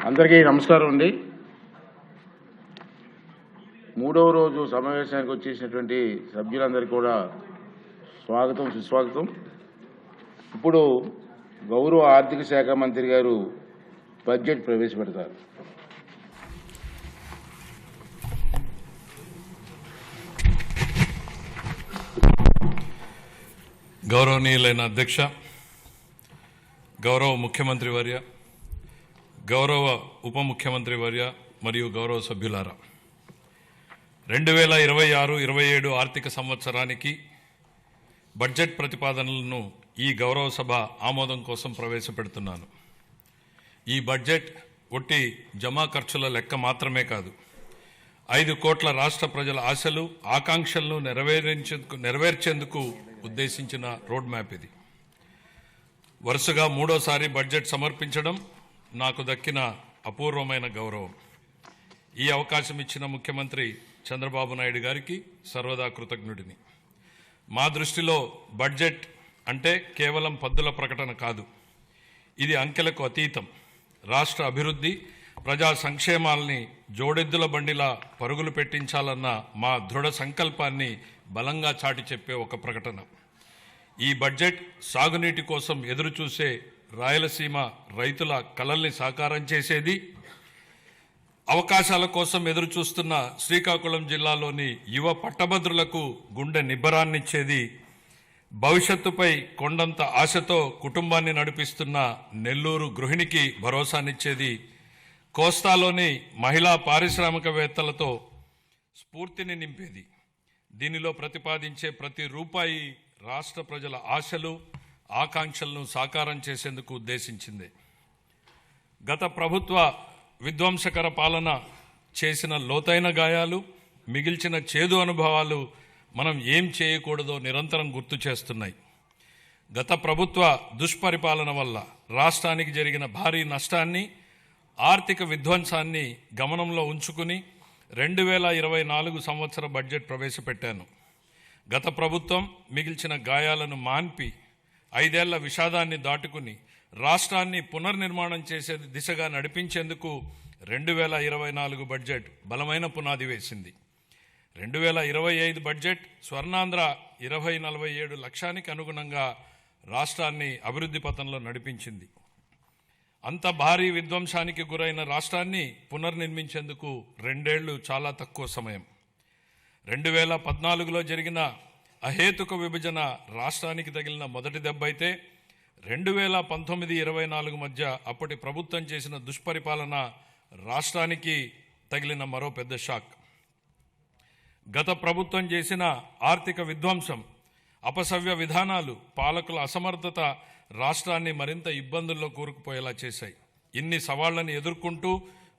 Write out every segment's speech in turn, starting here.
అందరికీ నమస్కారం అండి. మూడవ రోజు సమావేశానికి వచ్చేసినటువంటి సభ్యులందరికీ కూడా స్వాగతం, సుస్వాగతం. ఇప్పుడు గౌరవ ఆర్థిక శాఖ మంత్రి గారు బడ్జెట్ ప్రవేశపెడతారు. గౌరవనీయులైన అధ్యక్ష, గౌరవ ముఖ్యమంత్రి వర్య, గౌరవ ఉప ముఖ్యమంత్రి వర్య మరియు గౌరవ సభ్యులారా, 2026-27 ఆర్థిక సంవత్సరానికి బడ్జెట్ ప్రతిపాదనలను ఈ గౌరవ సభ ఆమోదం కోసం ప్రవేశపెడుతున్నాను. ఈ బడ్జెట్ ఒట్టి జమా ఖర్చుల లెక్క మాత్రమే కాదు, 5 కోట్ల రాష్ట్ర ప్రజల ఆశలు, ఆకాంక్షలను నెరవేర్చేందుకు ఉద్దేశించిన రోడ్ మ్యాప్ ఇది. వరుసగా మూడోసారి బడ్జెట్ సమర్పించడం నాకు దక్కిన అపూర్వమైన గౌరవం. ఈ అవకాశం ఇచ్చిన ముఖ్యమంత్రి చంద్రబాబు నాయుడు గారికి సర్వదా కృతజ్ఞుడిని. మా దృష్టిలో బడ్జెట్ అంటే కేవలం పద్దుల ప్రకటన కాదు, ఇది అంకెలకు అతీతం. రాష్ట్ర అభివృద్ధి, ప్రజా సంక్షేమాల్ని జోడెద్దుల బండిలా పరుగులు పెట్టించాలన్న మా దృఢ సంకల్పాన్ని బలంగా చాటి చెప్పే ఒక ప్రకటన. ఈ బడ్జెట్ సాగునీటి కోసం ఎదురుచూసే రాయలసీమ రైతుల కలల్ని సాకారం చేసేది, అవకాశాల కోసం ఎదురుచూస్తున్న శ్రీకాకుళం జిల్లాలోని యువ పట్టభద్రులకు గుండె నిబ్బరాన్నిచ్చేది, భవిష్యత్తుపై కొండంత ఆశతో కుటుంబాన్ని నడిపిస్తున్న నెల్లూరు గృహిణికి భరోసానిచ్చేది, కోస్తాలోని మహిళా పారిశ్రామికవేత్తలతో స్ఫూర్తిని నింపేది. దీనిలో ప్రతిపాదించే ప్రతి రూపాయి రాష్ట్ర ప్రజల ఆశలు, ఆకాంక్షలను సాకారం చేసేందుకు ఉద్దేశించింది. గత ప్రభుత్వ విధ్వంసకర పాలన చేసిన లోతైన గాయాలు, మిగిల్చిన చేదు అనుభవాలు మనం ఏం చేయకూడదో నిరంతరం గుర్తు చేస్తున్నాయి. గత ప్రభుత్వ దుష్పరిపాలన వల్ల రాష్ట్రానికి జరిగిన భారీ నష్టాన్ని, ఆర్థిక విధ్వంసాన్ని గమనంలో ఉంచుకుని 2024 సంవత్సర బడ్జెట్ ప్రవేశపెట్టాను. గత ప్రభుత్వం మిగిల్చిన గాయాలను మాన్పి 5 ఏళ్ల విషాదాన్ని దాటుకుని రాష్ట్రాన్ని పునర్నిర్మాణం చేసే దిశగా నడిపించేందుకు 2024 బడ్జెట్ బలమైన పునాది వేసింది. 2025 బడ్జెట్ స్వర్ణాంధ్ర 2047 లక్ష్యానికి అనుగుణంగా రాష్ట్రాన్ని అభివృద్ధి పథంలో నడిపించింది. అంత భారీ విధ్వంసానికి గురైన రాష్ట్రాన్ని పునర్నిర్మించేందుకు 2 ఏళ్లు చాలా తక్కువ సమయం. 2014లో జరిగిన అహేతుక విభజన రాష్ట్రానికి తగిలిన మొదటి దెబ్బ అయితే 2019-24 మధ్య అప్పటి ప్రభుత్వం చేసిన దుష్పరిపాలన రాష్ట్రానికి తగిలిన మరో పెద్ద షాక్. గత ప్రభుత్వం చేసిన ఆర్థిక విధ్వంసం, అపసవ్య విధానాలు, పాలకుల అసమర్థత రాష్ట్రాన్ని మరింత ఇబ్బందుల్లో కూరుకుపోయేలా చేశాయి. ఇన్ని సవాళ్లను ఎదుర్కొంటూ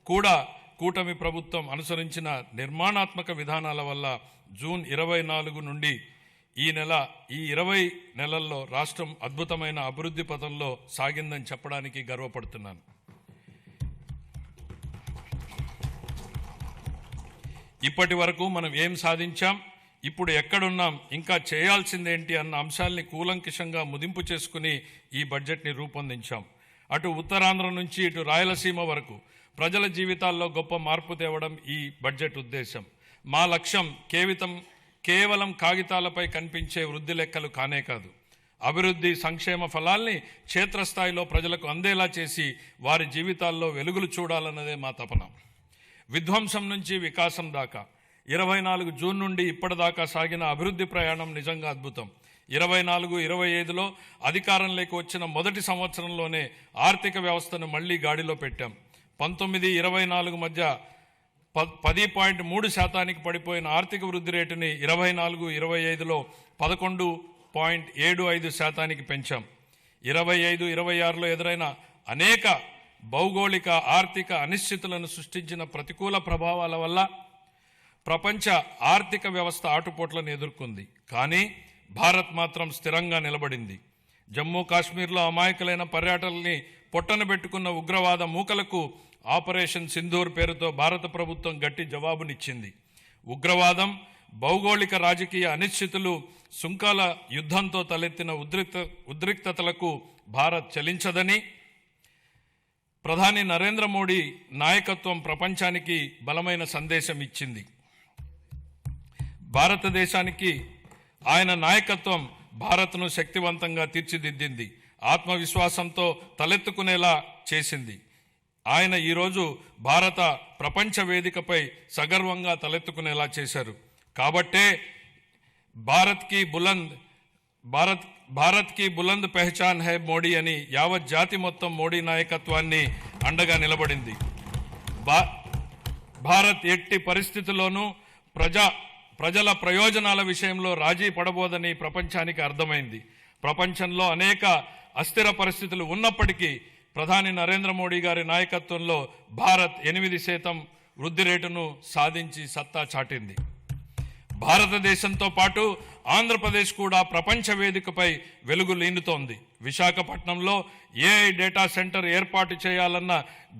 కూడా కూటమి ప్రభుత్వం అనుసరించిన నిర్మాణాత్మక విధానాల వల్ల జూన్ 24 నుండి ఈ 20 నెలల్లో రాష్ట్రం అద్భుతమైన అభివృద్ధి పథంలో సాగిందని చెప్పడానికి గర్వపడుతున్నాను. ఇప్పటి వరకు మనం ఏం సాధించాం, ఇప్పుడు ఎక్కడున్నాం, ఇంకా చేయాల్సిందేంటి అన్న అంశాల్ని కూలంకషంగా ముదింపు చేసుకుని ఈ బడ్జెట్ని రూపొందించాం. అటు ఉత్తరాంధ్ర నుంచి ఇటు రాయలసీమ వరకు ప్రజల జీవితాల్లో గొప్ప మార్పు తేవడం ఈ బడ్జెట్ ఉద్దేశం. మా లక్ష్యం కేవలం కాగితాలపై కనిపించే వృద్ధి లెక్కలు కానే కాదు, అభివృద్ధి సంక్షేమ ఫలాల్ని క్షేత్రస్థాయిలో ప్రజలకు అందేలా చేసి వారి జీవితాల్లో వెలుగులు చూడాలన్నదే మా తపన. విధ్వంసం నుంచి వికాసం దాకా 24 జూన్ నుండి ఇప్పటిదాకా సాగిన అభివృద్ధి ప్రయాణం నిజంగా అద్భుతం. 24-25లో అధికారంలోకి వచ్చిన మొదటి సంవత్సరంలోనే ఆర్థిక వ్యవస్థను మళ్లీ గాడిలో పెట్టాం. 19-24 మధ్య 10.3% పడిపోయిన ఆర్థిక వృద్ధి రేటుని 24-25లో 11.75% పెంచాం. 25-26లో ఎదురైన అనేక భౌగోళిక ఆర్థిక అనిశ్చితులను సృష్టించిన ప్రతికూల ప్రభావాల వల్ల ప్రపంచ ఆర్థిక వ్యవస్థ ఆటుపోట్లను ఎదుర్కొంది. కానీ భారత్ మాత్రం స్థిరంగా నిలబడింది. జమ్మూ కాశ్మీర్లో అమాయకులైన పర్యాటకుల్ని పొట్టన పెట్టుకున్న ఉగ్రవాద మూకలకు ఆపరేషన్ సింధూర్ పేరుతో భారత ప్రభుత్వం గట్టి జవాబునిచ్చింది. ఉగ్రవాదం, భౌగోళిక రాజకీయ అనిశ్చితులు, సుంకాల యుద్ధంతో తలెత్తిన ఉద్రిక్తతలకు భారత్ చలించదని, ప్రధాని నరేంద్ర మోడీ నాయకత్వం ప్రపంచానికి బలమైన సందేశం ఇచ్చింది. భారతదేశానికి ఆయన నాయకత్వం భారత్ను శక్తివంతంగా తీర్చిదిద్దింది, ఆత్మవిశ్వాసంతో తలెత్తుకునేలా చేసింది. ఆయన ఈరోజు భారత ప్రపంచ వేదికపై సగర్వంగా తలెత్తుకునేలా చేశారు. కాబట్టే భారత్ కి బులంద్ పెహచాన్ హై మోడీ అని యావత్ జాతి మొత్తం మోడీ నాయకత్వాన్ని అండగా నిలబడింది. భారత్ ఎట్టి పరిస్థితుల్లోనూ ప్రజల ప్రయోజనాల విషయంలో రాజీ పడబోదని ప్రపంచానికి అర్థమైంది. ప్రపంచంలో అనేక అస్థిర పరిస్థితులు ఉన్నప్పటికీ ప్రధాని నరేంద్ర మోడీ గారి నాయకత్వంలో భారత్ 8% వృద్ధి రేటును సాధించి సత్తా చాటింది. భారతదేశంతో పాటు ఆంధ్రప్రదేశ్ కూడా ప్రపంచ వేదికపై వెలుగులీనుతోంది. విశాఖపట్నంలో ఏఐ డేటా సెంటర్ ఏర్పాటు చేయాలన్న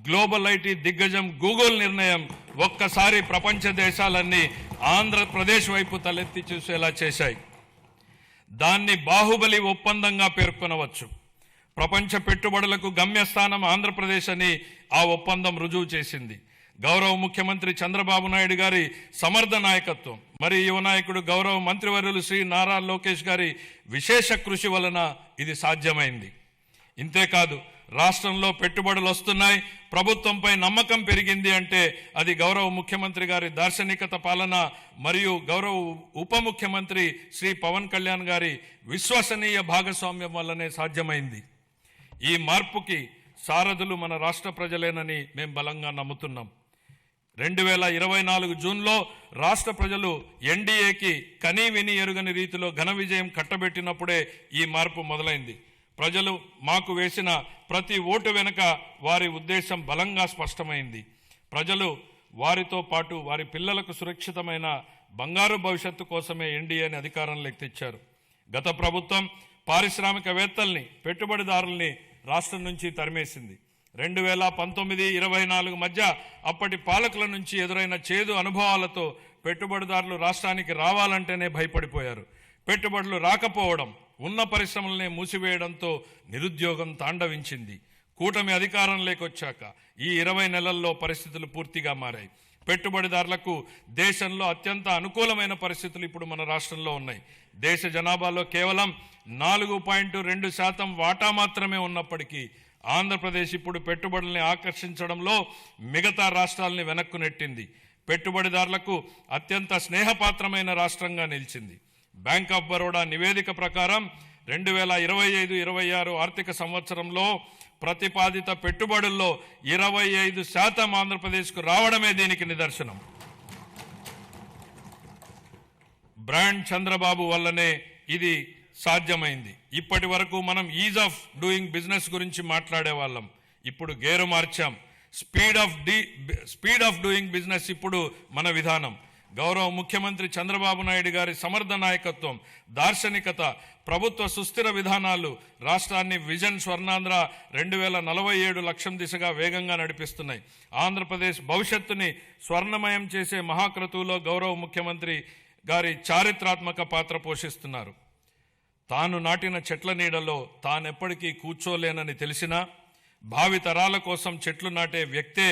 గ్లోబల్ ఐటీ దిగ్గజం గూగుల్ నిర్ణయం ఒక్కసారి ప్రపంచ దేశాలన్నీ ఆంధ్రప్రదేశ్ వైపు తలెత్తి చూసేలా చేశాయి. దాన్ని బాహుబలి ఒప్పందంగా పేర్కొనవచ్చు. ప్రపంచ పెట్టుబడులకు గమ్యస్థానం ఆంధ్రప్రదేశ్ అని ఆ ఒప్పందం రుజువు చేసింది. గౌరవ ముఖ్యమంత్రి చంద్రబాబు నాయుడు గారి సమర్థ నాయకత్వం, మరి యువ నాయకుడు గౌరవ మంత్రివర్యులు శ్రీ నారా లోకేష్ గారి విశేష కృషి వలన ఇది సాధ్యమైంది. ఇంతేకాదు, రాష్ట్రంలో పెట్టుబడులు వస్తున్నాయి, ప్రభుత్వంపై నమ్మకం పెరిగింది అంటే అది గౌరవ ముఖ్యమంత్రి గారి దార్శనికత పాలన మరియు గౌరవ ఉప ముఖ్యమంత్రి శ్రీ పవన్ కళ్యాణ్ గారి విశ్వసనీయ భాగస్వామ్యం వల్లనే సాధ్యమైంది. ఈ మార్పుకి సారథులు మన రాష్ట్ర ప్రజలేనని మేము బలంగా నమ్ముతున్నాం. 2024 జూన్లో రాష్ట్ర ప్రజలు ఎన్డీఏకి కనీ విని ఎరుగని రీతిలో ఘన విజయం కట్టబెట్టినప్పుడే ఈ మార్పు మొదలైంది. ప్రజలు మాకు వేసిన ప్రతి ఓటు వెనుక వారి ఉద్దేశం బలంగా స్పష్టమైంది. ప్రజలు వారితో పాటు వారి పిల్లలకు సురక్షితమైన బంగారు భవిష్యత్తు కోసమే ఎన్డీఏని అధికారంలోకి తెచ్చారు. గత ప్రభుత్వం పారిశ్రామికవేత్తల్ని, పెట్టుబడిదారుల్ని రాష్ట్రం నుంచి తరిమేసింది. 2019-24 మధ్య అప్పటి పాలకుల నుంచి ఎదురైన చేదు అనుభవాలతో పెట్టుబడిదారులు రాష్ట్రానికి రావాలంటేనే భయపడిపోయారు. పెట్టుబడులు రాకపోవడం, ఉన్న పరిశ్రమలనే మూసివేయడంతో నిరుద్యోగం తాండవించింది. కూటమి అధికారంలోకి వచ్చాక ఈ 20 నెలల్లో పరిస్థితులు పూర్తిగా మారాయి. పెట్టుబడిదారులకు దేశంలో అత్యంత అనుకూలమైన పరిస్థితులు ఇప్పుడు మన రాష్ట్రంలో ఉన్నాయి. దేశ జనాభాలో కేవలం 4.2% వాటా మాత్రమే ఉన్నప్పటికీ ఆంధ్రప్రదేశ్ ఇప్పుడు పెట్టుబడుల్ని ఆకర్షించడంలో మిగతా రాష్ట్రాలని వెనక్కు నెట్టింది. పెట్టుబడిదారులకు అత్యంత స్నేహపాత్రమైన రాష్ట్రంగా నిలిచింది. బ్యాంక్ ఆఫ్ బరోడా నివేదిక ప్రకారం 2025-26 ఆర్థిక సంవత్సరంలో ప్రతిపాదిత పెట్టుబడుల్లో 25% ఆంధ్రప్రదేశ్కు రావడమే దీనికి నిదర్శనం. బ్రాండ్ చంద్రబాబు వల్లనే ఇది సాధ్యమైంది. ఇప్పటి వరకు మనం ఈజ్ ఆఫ్ డూయింగ్ బిజినెస్ గురించి మాట్లాడేవాళ్ళం, ఇప్పుడు గేరు మార్చాం. స్పీడ్ ఆఫ్ డూయింగ్ బిజినెస్ ఇప్పుడు మన విధానం. గౌరవ ముఖ్యమంత్రి చంద్రబాబు నాయుడు గారి సమర్థ నాయకత్వం, దార్శనికత, ప్రభుత్వ సుస్థిర విధానాలు రాష్ట్రాన్ని విజన్ స్వర్ణాంధ్ర 2047 లక్ష్యం దిశగా వేగంగా నడిపిస్తున్నాయి. ఆంధ్రప్రదేశ్ భవిష్యత్తుని స్వర్ణమయం చేసే మహాక్రతువులో గౌరవ ముఖ్యమంత్రి గారి చారిత్రాత్మక పాత్ర పోషిస్తున్నారు. తాను నాటిన చెట్ల నీడలో తానెప్పటికీ కూర్చోలేనని తెలిసినా భావి తరాల కోసం చెట్లు నాటే వ్యక్తే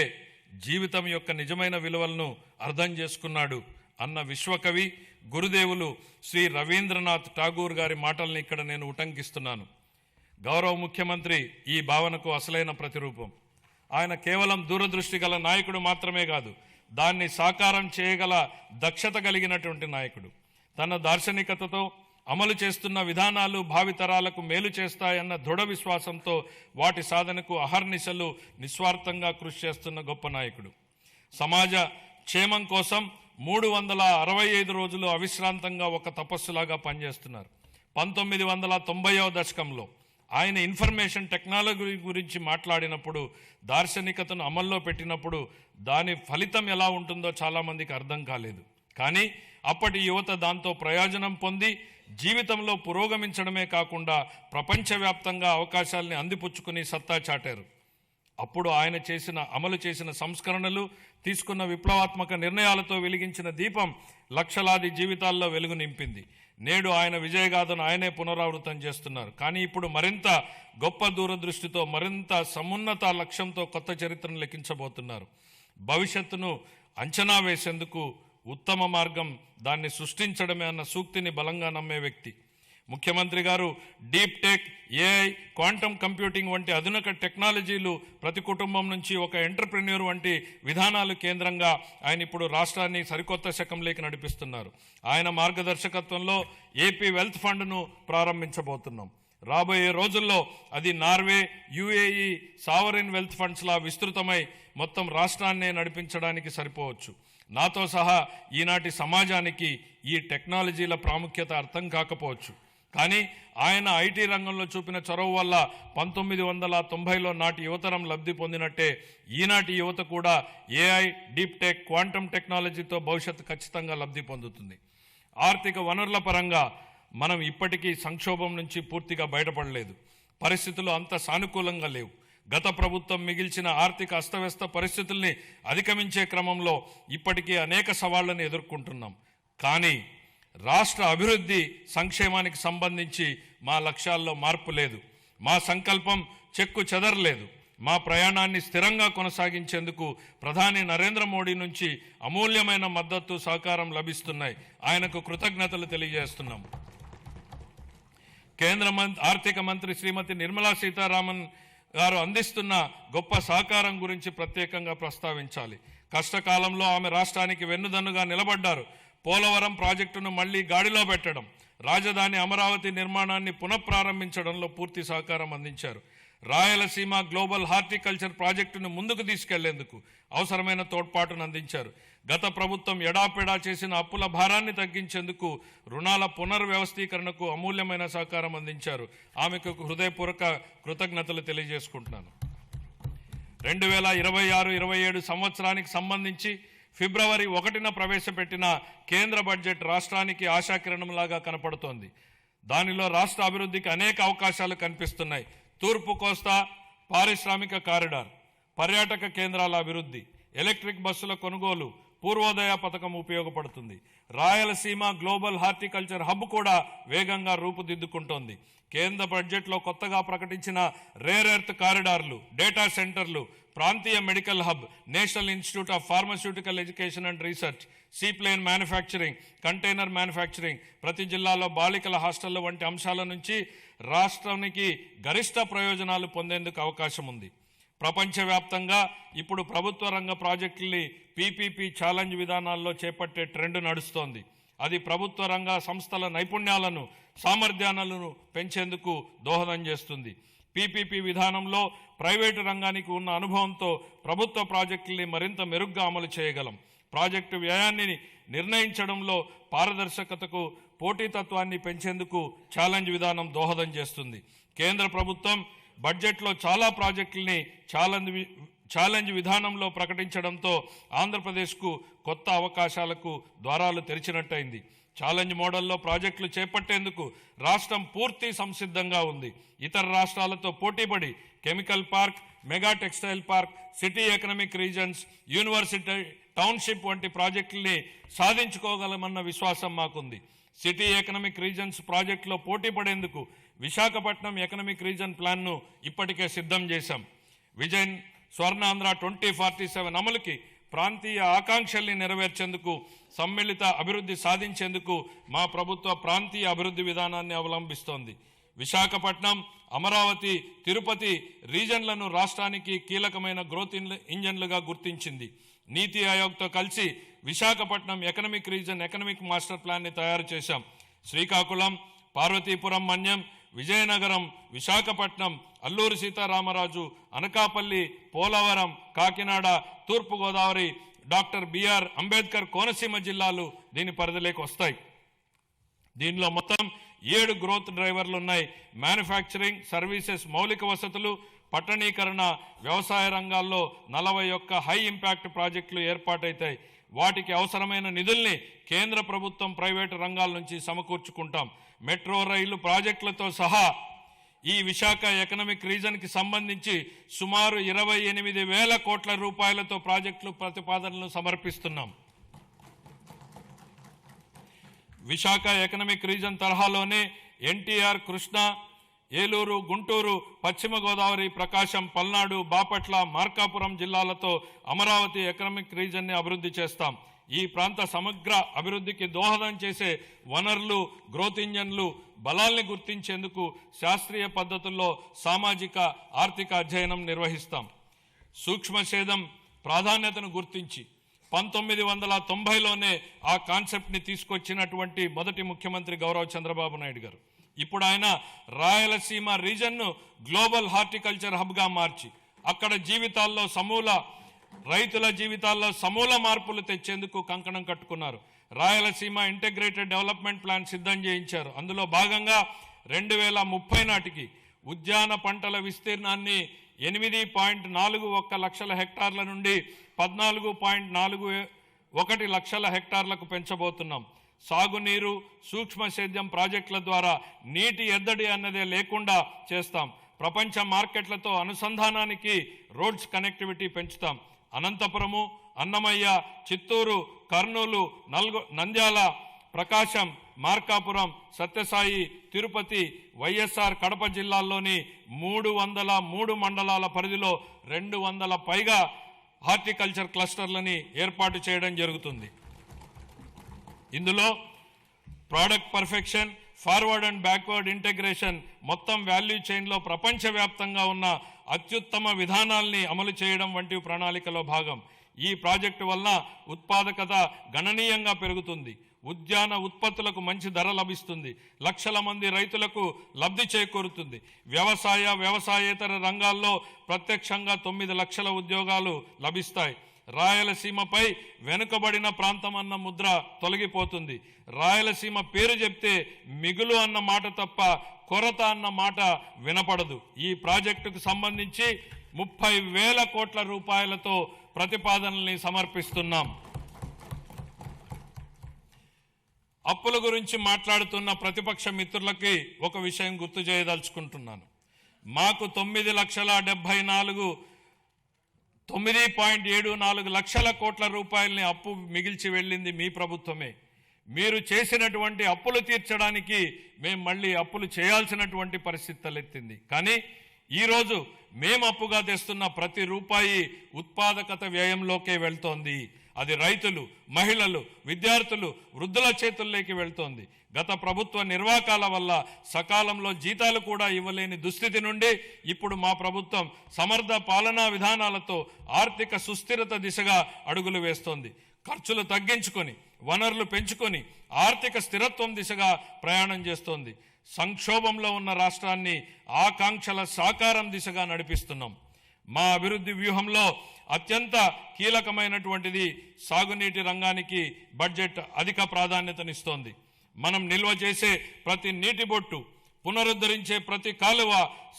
జీవితం యొక్క నిజమైన విలువలను అర్థం చేసుకున్నాడు అన్న విశ్వకవి గురుదేవులు శ్రీ రవీంద్రనాథ్ ఠాగూర్ గారి మాటల్ని ఇక్కడ నేను ఉటంకిస్తున్నాను. గౌరవ ముఖ్యమంత్రి ఈ భావనకు అసలైన ప్రతిరూపం. ఆయన కేవలం దూరదృష్టి గల నాయకుడు మాత్రమే కాదు, దాన్ని సాకారం చేయగల దక్షత కలిగినటువంటి నాయకుడు. తన దార్శనికతతో అమలు చేస్తున్న విధానాలు భావితరాలకు మేలు చేస్తాయన్న దృఢ విశ్వాసంతో వాటి సాధనకు అహర్నిశలు నిస్వార్థంగా కృషి చేస్తున్న గొప్ప నాయకుడు. సమాజ క్షేమం కోసం 365 రోజులు అవిశ్రాంతంగా ఒక తపస్సులాగా పనిచేస్తున్నారు. 1990వ దశకంలో ఆయన ఇన్ఫర్మేషన్ టెక్నాలజీ గురించి మాట్లాడినప్పుడు, దార్శనికతను అమల్లో పెట్టినప్పుడు దాని ఫలితం ఎలా ఉంటుందో చాలామందికి అర్థం కాలేదు. కానీ అప్పటి యువత దాంతో ప్రయోజనం పొంది జీవితంలో పురోగమించడమే కాకుండా ప్రపంచవ్యాప్తంగా అవకాశాలని అందిపుచ్చుకుని సత్తా చాటారు. అప్పుడు ఆయన అమలు చేసిన సంస్కరణలు, తీసుకున్న విప్లవాత్మక నిర్ణయాలతో వెలిగించిన దీపం లక్షలాది జీవితాల్లో వెలుగు నింపింది. నేడు ఆయన విజయగాథను ఆయనే పునరావృతం చేస్తున్నారు. కానీ ఇప్పుడు మరింత గొప్ప దూరదృష్టితో, మరింత సమున్నత లక్ష్యంతో కొత్త చరిత్రను లిఖించబోతున్నారు. భవిష్యత్తును అంచనా వేసేందుకు ఉత్తమ మార్గం దాన్ని సృష్టించడమే అన్న సూక్తిని బలంగా నమ్మే వ్యక్తి ముఖ్యమంత్రి గారు. Deep tech, AI, quantum computing వంటి ఆధునిక టెక్నాలజీలు ప్రతి కుటుంబం నుంచి ఒక ఎంటర్ప్రెన్యూర్ వంటి విధానాలు కేంద్రంగా ఆయన ఇప్పుడు రాష్ట్రాన్ని సరికొత్త శకంలోకి నడిపిస్తున్నారు. ఆయన మార్గదర్శకత్వంలో ఏపీ వెల్త్ ఫండ్ను ప్రారంభించబోతున్నాం. రాబోయే రోజుల్లో అది నార్వే, యుఏఈ సావరిన్ వెల్త్ ఫండ్స్లా విస్తృతమై మొత్తం రాష్ట్రాన్నే నడిపించడానికి సరిపోవచ్చు. నాతో సహా ఈనాటి సమాజానికి ఈ టెక్నాలజీల ప్రాముఖ్యత అర్థం కాకపోవచ్చు. కానీ ఆయన ఐటీ రంగంలో చూపిన చొరవ వల్ల 1990లో నాటి యువతరం లబ్ధి పొందినట్టే ఈనాటి యువత కూడా ఏఐ, డీప్ టెక్, క్వాంటమ్ టెక్నాలజీతో భవిష్యత్తు ఖచ్చితంగా లబ్ధి పొందుతుంది. ఆర్థిక వనరుల పరంగా మనం ఇప్పటికీ సంక్షోభం నుంచి పూర్తిగా బయటపడలేదు. పరిస్థితులు అంత సానుకూలంగా లేవు. గత ప్రభుత్వం మిగిల్చిన ఆర్థిక అస్తవ్యస్త పరిస్థితుల్ని అధిగమించే క్రమంలో ఇప్పటికీ అనేక సవాళ్లను ఎదుర్కొంటున్నాం. కానీ రాష్ట్ర అభివృద్ధి, సంక్షేమానికి సంబంధించి మా లక్ష్యాల్లో మార్పు లేదు. మా సంకల్పం చెక్కు చెదరలేదు. మా ప్రయాణాన్ని స్థిరంగా కొనసాగించేందుకు ప్రధాని నరేంద్ర మోడీ నుంచి అమూల్యమైన మద్దతు, సహకారం లభిస్తున్నాయి. ఆయనకు కృతజ్ఞతలు తెలియజేస్తున్నాం. కేంద్ర ఆర్థిక మంత్రి శ్రీమతి నిర్మలా సీతారామన్ గారు అందిస్తున్న గొప్ప సహకారం గురించి ప్రత్యేకంగా ప్రస్తావించాలి. కష్టకాలంలో ఆమె రాష్ట్రానికి వెన్నుదన్నుగా నిలబడ్డారు. పోలవరం ప్రాజెక్టును మళ్లీ గాడిలో పెట్టడం, రాజధాని అమరావతి నిర్మాణాన్ని పునఃప్రారంభించడంలో పూర్తి సహకారం అందించారు. రాయలసీమ గ్లోబల్ హార్టికల్చర్ ప్రాజెక్టును ముందుకు తీసుకెళ్లేందుకు అవసరమైన తోడ్పాటును అందించారు. గత ప్రభుత్వం ఎడాపెడా చేసిన అప్పుల భారాన్ని తగ్గించేందుకు, రుణాల పునర్వ్యవస్థీకరణకు అమూల్యమైన సహకారం అందించారు. ఆమెకు హృదయపూర్వక కృతజ్ఞతలు తెలియజేసుకుంటున్నాను. 2026-27 సంవత్సరానికి సంబంధించి ఫిబ్రవరి 1న ప్రవేశపెట్టిన కేంద్ర బడ్జెట్ రాష్ట్రానికి ఆశాకిరణంలాగా కనపడుతోంది. దానిలో రాష్ట్ర అభివృద్ధికి అనేక అవకాశాలు కనిపిస్తున్నాయి. తూర్పు కోస్తా పారిశ్రామిక కారిడార్, పర్యాటక కేంద్రాల అభివృద్ధి, ఎలక్ట్రిక్ బస్సుల కొనుగోలు, పూర్వోదయ పథకం ఉపయోగపడుతుంది. రాయలసీమ గ్లోబల్ హార్టికల్చర్ హబ్ కూడా వేగంగా రూపుదిద్దుకుంటోంది. కేంద్ర బడ్జెట్లో కొత్తగా ప్రకటించిన రేర్ ఎర్త్ కారిడార్లు, డేటా సెంటర్లు, ప్రాంతీయ medical hub, national institute of pharmaceutical education and research, seaplane manufacturing, container manufacturing, ప్రతి జిల్లాలో బాలికల హాస్టళ్ల వంటి అంశాల నుంచి రాష్ట్రానికి గరిష్ట ప్రయోజనాలు పొందేందుకు అవకాశం ఉంది. ప్రపంచవ్యాప్తంగా ఇప్పుడు ప్రభుత్వ రంగ ప్రాజెక్టుల్ని పీపీపీ ఛాలెంజ్ విధానాల్లో చేపట్టే ట్రెండ్ నడుస్తోంది. అది ప్రభుత్వ రంగ సంస్థల నైపుణ్యాలను, సామర్థ్యాలను పెంచేందుకు దోహదం చేస్తుంది. పీపీపీ విధానంలో ప్రైవేటు రంగానికి ఉన్న అనుభవంతో ప్రభుత్వ ప్రాజెక్టుల్ని మరింత మెరుగ్గా అమలు చేయగలం. ప్రాజెక్టు వ్యయాన్ని నిర్ణయించడంలో పారదర్శకతకు, పోటీతత్వాన్ని పెంచేందుకు ఛాలెంజ్ విధానం దోహదం చేస్తుంది. కేంద్ర ప్రభుత్వం బడ్జెట్లో చాలా ప్రాజెక్టుల్ని ఛాలెంజ్ విధానంలో ప్రకటించడంతో ఆంధ్రప్రదేశ్కు కొత్త అవకాశాలకు ద్వారాలు తెరిచినట్టయింది. ఛాలెంజ్ మోడల్లో ప్రాజెక్టులు చేపట్టేందుకు రాష్ట్రం పూర్తి సంసిద్ధంగా ఉంది. ఇతర రాష్ట్రాలతో పోటీపడి chemical park, mega textile park, city economic reasons, university township వంటి ప్రాజెక్టుల్ని సాధించుకోగలమన్న విశ్వాసం మాకుంది. సిటీ ఎకనామిక్ రీజన్స్ ప్రాజెక్టులో పోటీ పడేందుకు విశాఖపట్నం ఎకనామిక్ రీజన్ ప్లాన్ను ఇప్పటికే సిద్ధం చేశాం. విజన్ స్వర్ణాంధ్ర 2047 అమలుకి, ప్రాంతీయ ఆకాంక్షల్ని నెరవేర్చేందుకు, సమ్మిళిత అభివృద్ధి సాధించేందుకు మా ప్రభుత్వ ప్రాంతీయ అభివృద్ధి విధానాన్ని అవలంబిస్తోంది. విశాఖపట్నం, అమరావతి, తిరుపతి రీజన్లను రాష్ట్రానికి కీలకమైన గ్రోత్ ఇంజన్లుగా గుర్తించింది. నీతి ఆయోగ్తో కలిసి Visakhapatnam economic region economic master ప్లాన్ని తయారు చేశాం. శ్రీకాకుళం, పార్వతీపురం మన్యం, విజయనగరం, విశాఖపట్నం, అల్లూరి సీతారామరాజు, అనకాపల్లి, పోలవరం, కాకినాడ, తూర్పుగోదావరి, డాక్టర్ బిఆర్ అంబేద్కర్ కోనసీమ జిల్లాలు దీని పరిధిలోకి వస్తాయి. దీనిలో మొత్తం 7 గ్రోత్ డ్రైవర్లు ఉన్నాయి. మ్యానుఫ్యాక్చరింగ్, సర్వీసెస్, మౌలిక వసతులు, పట్టణీకరణ, వ్యవసాయ రంగాల్లో 41 హై ఇంపాక్ట్ ప్రాజెక్టులు ఏర్పాటైతాయి. వాటికి అవసరమైన నిధుల్ని కేంద్ర ప్రభుత్వం, ప్రైవేటు రంగాల నుంచి సమకూర్చుకుంటాం. మెట్రో రైలు ప్రాజెక్టులతో సహా ఈ విశాఖ ఎకనామిక్ రీజన్కి సంబంధించి సుమారు 28,000 కోట్ల రూపాయలతో ప్రాజెక్టులు ప్రతిపాదనలు సమర్పిస్తున్నాం. విశాఖ ఎకనామిక్ రీజన్ తరహాలోనే ఎన్టీఆర్, కృష్ణా, ఏలూరు, గుంటూరు, పశ్చిమ గోదావరి, ప్రకాశం, పల్నాడు, బాపట్ల, మార్కాపురం జిల్లాలతో అమరావతి ఎకనామిక్ రీజన్ని అభివృద్ధి చేస్తాం. ఈ ప్రాంత సమగ్ర అభివృద్ధికి దోహదం చేసే వనరులు, గ్రోత్ ఇంజన్లు, బలాల్ని గుర్తించేందుకు శాస్త్రీయ పద్ధతుల్లో సామాజిక ఆర్థిక అధ్యయనం నిర్వహిస్తాం. సూక్ష్మ సేద్యం ప్రాధాన్యతను గుర్తించి 1990లోనే ఆ కాన్సెప్ట్ని తీసుకొచ్చినటువంటి మొదటి ముఖ్యమంత్రి గౌరవ చంద్రబాబు నాయుడు గారు. ఇప్పుడు ఆయన రాయలసీమ రీజన్ను గ్లోబల్ హార్టికల్చర్ హబ్గా మార్చి అక్కడ రైతుల జీవితాల్లో సమూల మార్పులు తెచ్చేందుకు కంకణం కట్టుకున్నారు. రాయలసీమ ఇంటిగ్రేటెడ్ డెవలప్మెంట్ ప్లాన్ సిద్ధం చేయించారు. అందులో భాగంగా 2030 నాటికి ఉద్యాన పంటల విస్తీర్ణాన్ని 8.41 లక్షల హెక్టార్ల నుండి 14.41 లక్షల హెక్టార్లకు పెంచబోతున్నాం. సాగునీరు, సూక్ష్మ సేద్యం ప్రాజెక్టుల ద్వారా నీటి ఎద్దడి అన్నదే లేకుండా చేస్తాం. ప్రపంచ మార్కెట్లతో అనుసంధానానికి రోడ్స్ కనెక్టివిటీ పెంచుతాం. అనంతపురము, అన్నమయ్య, చిత్తూరు, కర్నూలు, నంద్యాల, ప్రకాశం, మార్కాపురం, సత్యసాయి, తిరుపతి, వైఎస్ఆర్ కడప జిల్లాల్లోని 303 మండలాల పరిధిలో 200 పైగా హార్టికల్చర్ క్లస్టర్లని ఏర్పాటు చేయడం జరుగుతుంది. ఇందులో product perfection, forward and backward integration, మొత్తం వాల్యూ చైన్లో ప్రపంచవ్యాప్తంగా ఉన్న అత్యుత్తమ విధానాల్ని అమలు చేయడం వంటి ప్రణాళికలో భాగం. ఈ ప్రాజెక్టు వల్ల ఉత్పాదకత గణనీయంగా పెరుగుతుంది. ఉద్యాన ఉత్పత్తులకు మంచి ధర లభిస్తుంది. లక్షల మంది రైతులకు లబ్ధి చేకూరుతుంది. వ్యవసాయేతర రంగాల్లో ప్రత్యక్షంగా 9 లక్షల ఉద్యోగాలు లభిస్తాయి. రాయలసీమపై వెనుకబడిన ప్రాంతం అన్న ముద్ర తొలగిపోతుంది. రాయలసీమ పేరు చెప్తే మిగులు అన్న మాట తప్ప కొరత అన్న మాట వినపడదు. ఈ ప్రాజెక్టుకు సంబంధించి 30,000 కోట్ల రూపాయలతో ప్రతిపాదనల్ని సమర్పిస్తున్నాం. అప్పుల గురించి మాట్లాడుతున్న ప్రతిపక్ష మిత్రులకి ఒక విషయం గుర్తు చేయదలుచుకుంటున్నాను. మాకు 9.74 లక్షల కోట్ల రూపాయలని అప్పు మిగిల్చి వెళ్ళింది మీ ప్రభుత్వమే. మీరు చేసినటువంటి అప్పులు తీర్చడానికి మేము మళ్ళీ అప్పులు చేయాల్సినటువంటి పరిస్థితి తలెత్తింది. కానీ ఈరోజు మేము అప్పుగా తెస్తున్న ప్రతి రూపాయి ఉత్పాదకత వ్యయంలోకే వెళ్తోంది. అది రైతులు, మహిళలు, విద్యార్థులు, వృద్ధుల చేతుల్లోకి వెళ్తోంది. గత ప్రభుత్వ నిర్వాకాల వల్ల సకాలంలో జీతాలు కూడా ఇవ్వలేని దుస్థితి నుండి ఇప్పుడు మా ప్రభుత్వం సమర్థ పాలనా విధానాలతో ఆర్థిక సుస్థిరత దిశగా అడుగులు వేస్తోంది. ఖర్చులు తగ్గించుకొని, వనరులు పెంచుకొని ఆర్థిక స్థిరత్వం దిశగా ప్రయాణం చేస్తోంది. సంక్షోభంలో ఉన్న రాష్ట్రాన్ని ఆకాంక్షల సాకారం దిశగా నడిపిస్తున్నాం. మా అభివృద్ధి వ్యూహంలో అత్యంత కీలకమైనటువంటిది సాగునీటి రంగానికి బడ్జెట్ అధిక ప్రాధాన్యతనిస్తోంది. మనం నిల్వ చేసే ప్రతి నీటి బొట్టు, పునరుద్ధరించే ప్రతి కాలువ,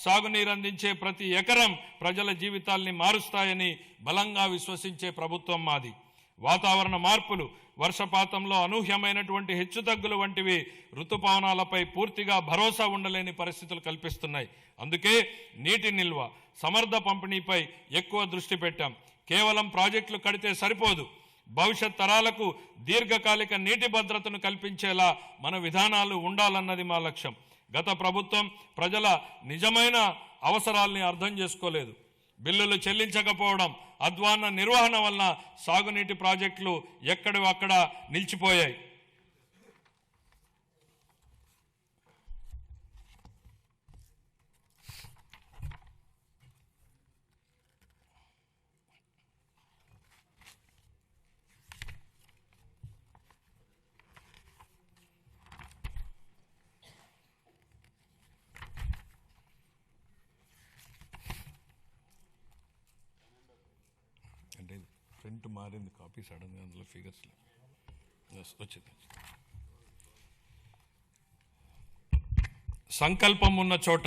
సాగునీరు అందించే ప్రతి ఎకరం ప్రజల జీవితాల్ని మారుస్తాయని బలంగా విశ్వసించే ప్రభుత్వం మాది. వాతావరణ మార్పులు, వర్షపాతంలో అనూహ్యమైనటువంటి హెచ్చుతగ్గులు వంటివి ఋతుపవనాలపై పూర్తిగా భరోసా ఉండలేని పరిస్థితులు కల్పిస్తున్నాయి. అందుకే నీటి నిల్వ, సమర్థ పంపిణీపై ఎక్కువ దృష్టి పెట్టాం. కేవలం ప్రాజెక్టులు కడితే సరిపోదు. భవిష్యత్ తరాలకు దీర్ఘకాలిక నీటి భద్రతను కల్పించేలా మన విధానాలు ఉండాలన్నది మా లక్ష్యం. గత ప్రభుత్వం ప్రజల నిజమైన అవసరాల్ని అర్థం చేసుకోలేదు. బిల్లులు చెల్లించకపోవడం, అధ్వాన్న నిర్వహణ వల్ల సాగునీటి ప్రాజెక్టులు ఎక్కడివక్కడ నిలిచిపోయాయి. అంటే ప్రింట్ మారింది, కాపీ సడన్గా అందులో ఫిగర్స్ వచ్చింది. సంకల్పం ఉన్న చోట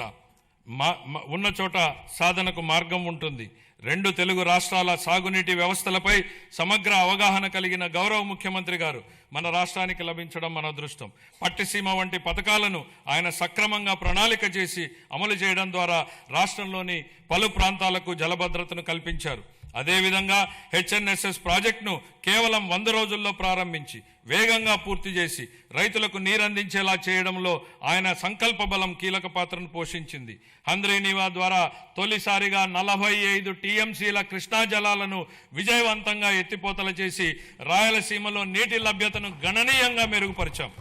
ఉన్న చోట సాధనకు మార్గం ఉంటుంది. 2 తెలుగు రాష్ట్రాల సాగునీటి వ్యవస్థలపై సమగ్ర అవగాహన కలిగిన గౌరవ ముఖ్యమంత్రి గారు మన రాష్ట్రానికి లభించడం మన అదృష్టం. పట్టిసీమ వంటి పథకాలను ఆయన సక్రమంగా ప్రణాళిక చేసి అమలు చేయడం ద్వారా రాష్ట్రంలోని పలు ప్రాంతాలకు జలభద్రతను కల్పించారు. అదేవిధంగా హెచ్ఎన్ఎస్ఎస్ ప్రాజెక్టును కేవలం 100 రోజుల్లో ప్రారంభించి వేగంగా పూర్తి చేసి రైతులకు నీరందించేలా చేయడంలో ఆయన సంకల్ప బలం కీలక పాత్రను పోషించింది. హంద్రీనీవా ద్వారా తొలిసారిగా 45 టీఎంసీల కృష్ణా జలాలను విజయవంతంగా ఎత్తిపోతల చేసి రాయలసీమలో నీటి లభ్యతను గణనీయంగా మెరుగుపరిచాం.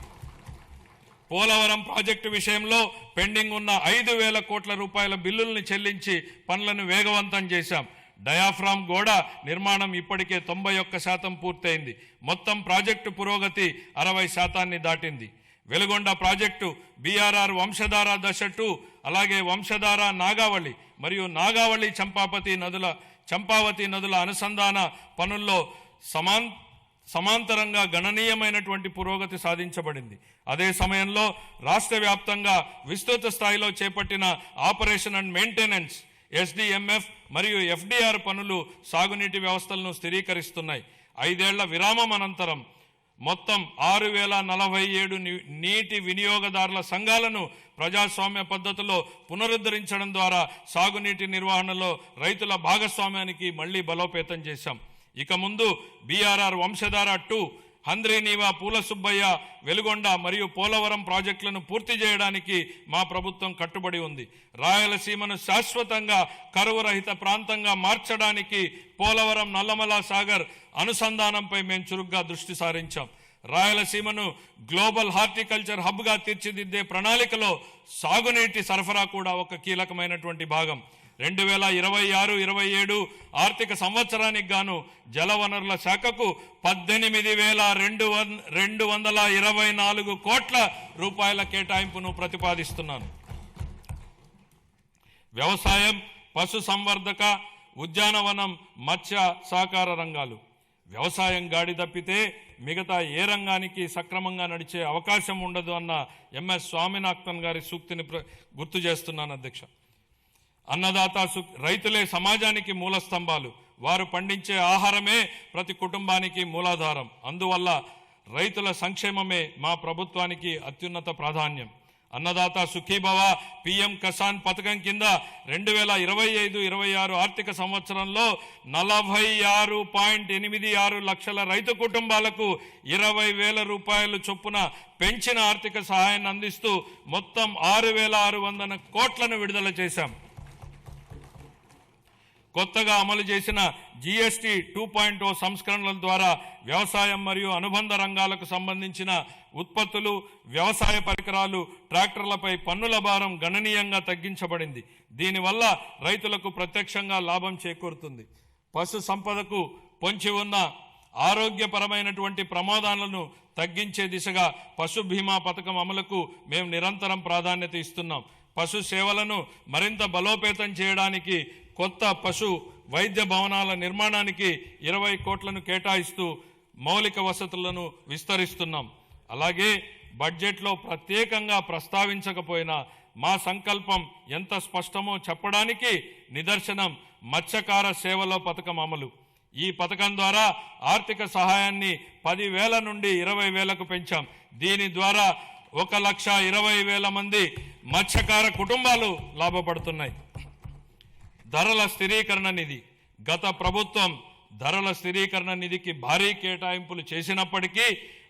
పోలవరం ప్రాజెక్టు విషయంలో పెండింగ్ ఉన్న 5,000 కోట్ల రూపాయల బిల్లుల్ని చెల్లించి పనులను వేగవంతం చేశాం. డయాఫ్రామ్ గోడ నిర్మాణం ఇప్పటికే 91% పూర్తయింది. మొత్తం ప్రాజెక్టు పురోగతి 60% దాటింది. వెలుగొండ ప్రాజెక్టు బీఆర్ఆర్ వంశధార దశ 2, అలాగే వంశధార నాగావళి మరియు నాగావళి చంపావతి నదుల అనుసంధాన పనుల్లో సమాంతరంగా గణనీయమైనటువంటి పురోగతి సాధించబడింది. అదే సమయంలో రాష్ట్ర వ్యాప్తంగా విస్తృత స్థాయిలో చేపట్టిన ఆపరేషన్ అండ్ మెయింటెనెన్స్ SDMF మరియు FDR పనులు సాగునీటి వ్యవస్థలను స్థిరీకరిస్తున్నాయి. 5 ఏళ్ల విరామం అనంతరం మొత్తం 6,047 నీటి వినియోగదారుల సంఘాలను ప్రజాస్వామ్య పద్ధతిలో పునరుద్ధరించడం ద్వారా సాగునీటి నిర్వహణలో రైతుల భాగస్వామ్యానికి మళ్లీ బలోపేతం చేశాం. ఇక ముందు బీఆర్ఆర్ వంశధార 2, హంద్రీనీవా, పూల సుబ్బయ్య, వెలుగొండ మరియు పోలవరం ప్రాజెక్టులను పూర్తి చేయడానికి మా ప్రభుత్వం కట్టుబడి ఉంది. రాయలసీమను శాశ్వతంగా కరువు రహిత ప్రాంతంగా మార్చడానికి పోలవరం నల్లమల సాగర్ అనుసంధానంపై మేము చురుగ్గా దృష్టి సారించాం. రాయలసీమను గ్లోబల్ హార్టికల్చర్ హబ్గా తీర్చిదిద్దే ప్రణాళికలో సాగునీటి సరఫరా కూడా ఒక కీలకమైనటువంటి భాగం. 2026-27 ఆర్థిక సంవత్సరానికి గాను జలవనరుల శాఖకు 18,224 కోట్ల రూపాయల కేటాయింపును ప్రతిపాదిస్తున్నాను. వ్యవసాయం, పశు సంవర్ధక, ఉద్యానవనం, మత్స్య సహకార రంగాలు. వ్యవసాయం గాడి తప్పితే మిగతా ఏ రంగానికి సక్రమంగా నడిచే అవకాశం ఉండదు అన్న MS స్వామినాథన్ గారి సూక్తిని గుర్తు చేస్తున్నాను అధ్యక్ష. అన్నదాత రైతులే సమాజానికి మూల స్తంభాలు. వారు పండించే ఆహారమే ప్రతి కుటుంబానికి మూలాధారం. అందువల్ల రైతుల సంక్షేమమే మా ప్రభుత్వానికి అత్యున్నత ప్రాధాన్యం. అన్నదాత సుఖీభవ PM కిసాన్ పథకం కింద 2025-26 ఆర్థిక సంవత్సరంలో 46.86 లక్షల రైతు కుటుంబాలకు 20,000 రూపాయలు చొప్పున పెంచిన ఆర్థిక సహాయాన్ని అందిస్తూ మొత్తం 6,600 కోట్లను విడుదల చేశాం. కొత్తగా అమలు చేసిన GST 2.0 సంస్కరణల ద్వారా వ్యవసాయం మరియు అనుబంధ రంగాలకు సంబంధించిన ఉత్పత్తులు, వ్యవసాయ పరికరాలు, ట్రాక్టర్లపై పన్నుల భారం గణనీయంగా తగ్గించబడింది. దీనివల్ల రైతులకు ప్రత్యక్షంగా లాభం చేకూరుతుంది. పశు సంపదకు పొంచి ఉన్న ఆరోగ్యపరమైనటువంటి ప్రమాదాలను తగ్గించే దిశగా పశు బీమా పథకం అమలుకు మేము నిరంతరం ప్రాధాన్యత ఇస్తున్నాం. పశు సేవలను మరింత బలోపేతం చేయడానికి కొత్త పశు వైద్య భవనాల నిర్మాణానికి 20 కోట్లను కేటాయిస్తూ మౌలిక వసతులను విస్తరిస్తున్నాం. అలాగే బడ్జెట్లో ప్రత్యేకంగా ప్రస్తావించకపోయినా మా సంకల్పం ఎంత స్పష్టమో చెప్పడానికి నిదర్శనం మత్స్యకార సేవలో పథకం అమలు. ఈ పథకం ద్వారా ఆర్థిక సహాయాన్ని 10,000 నుండి 20,000కు పెంచాం. దీని ద్వారా 1,20,000 మంది మత్స్యకార కుటుంబాలు లాభపడుతున్నాయి. ధరల స్థిరీకరణ నిధి. గత ప్రభుత్వం ధరల స్థిరీకరణ నిధికి భారీ కేటాయింపులు చేసినప్పటికీ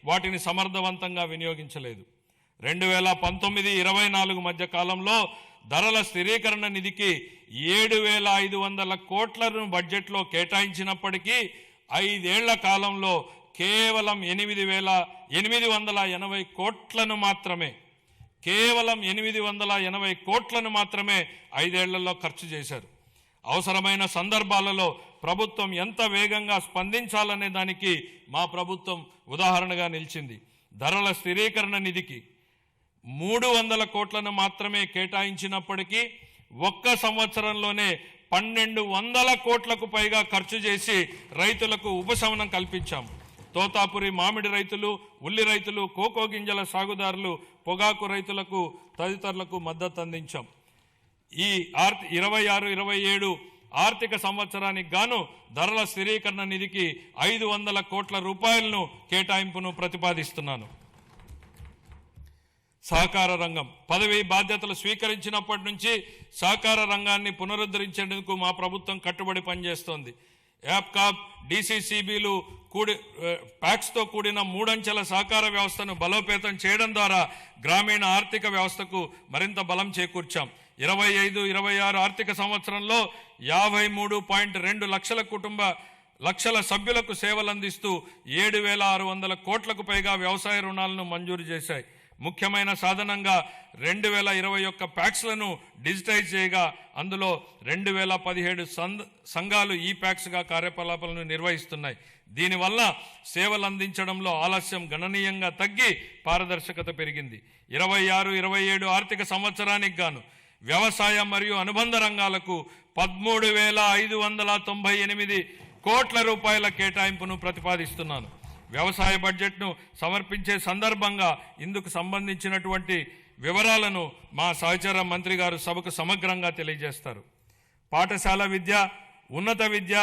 వాటిని సమర్థవంతంగా వినియోగించలేదు. 2019-24 మధ్య కాలంలో ధరల స్థిరీకరణ నిధికి 7,500 కోట్లను బడ్జెట్లో కేటాయించినప్పటికీ 5 ఏళ్ల కాలంలో కేవలం 8,880 కోట్లను మాత్రమే 5 ఏళ్లలో ఖర్చు చేశారు. అవసరమైన సందర్భాలలో ప్రభుత్వం ఎంత వేగంగా స్పందించాలనే దానికి మా ప్రభుత్వం ఉదాహరణగా నిలిచింది. ధరల స్థిరీకరణ నిధికి 300 కోట్లను మాత్రమే కేటాయించినప్పటికీ ఒక్క సంవత్సరంలోనే 1,200 కోట్లకు పైగా ఖర్చు చేసి రైతులకు ఉపశమనం కల్పించాం. తోతాపురి మామిడి రైతులు, ఉల్లి రైతులు, కోకో గింజల సాగుదారులు, పొగాకు రైతులకు తదితరులకు మద్దతు అందించాం. ఈ 26-27 ఆర్థిక సంవత్సరానికి గాను ధరల స్థిరీకరణ నిధికి 500 కోట్ల రూపాయలను కేటాయింపును ప్రతిపాదిస్తున్నాను. సహకార రంగం పదవి బాధ్యతలు స్వీకరించినప్పటి నుంచి సహకార రంగాన్ని పునరుద్ధరించేందుకు మా ప్రభుత్వం కట్టుబడి పనిచేస్తోంది. యాప్కాప్, డీసీసీబీలు ప్యాక్స్తో కూడిన 3 అంచెల సహకార వ్యవస్థను బలోపేతం చేయడం ద్వారా గ్రామీణ ఆర్థిక వ్యవస్థకు మరింత బలం చేకూర్చాం. 25-26 ఆర్థిక సంవత్సరంలో 53.2 లక్షల సభ్యులకు సేవలందిస్తూ 7,600 కోట్లకు పైగా వ్యవసాయ రుణాలను మంజూరు చేశాయి. ముఖ్యమైన సాధనంగా 2021 ప్యాక్స్లను డిజిటైజ్ చేయగా అందులో 2017 సంఘాలు ఈ ప్యాక్స్గా కార్యకలాపాలను నిర్వహిస్తున్నాయి. దీనివల్ల సేవలు అందించడంలో ఆలస్యం గణనీయంగా తగ్గి పారదర్శకత పెరిగింది. 26-27 ఆర్థిక సంవత్సరానికి గాను వ్యవసాయ మరియు అనుబంధ రంగాలకు 13,598 కోట్ల రూపాయల కేటాయింపును ప్రతిపాదిస్తున్నాను. వ్యవసాయ బడ్జెట్ను సమర్పించే సందర్భంగా ఇందుకు సంబంధించినటువంటి వివరాలను మా సహచర మంత్రి గారు సభకు సమగ్రంగా తెలియజేస్తారు. పాఠశాల విద్య, ఉన్నత విద్య,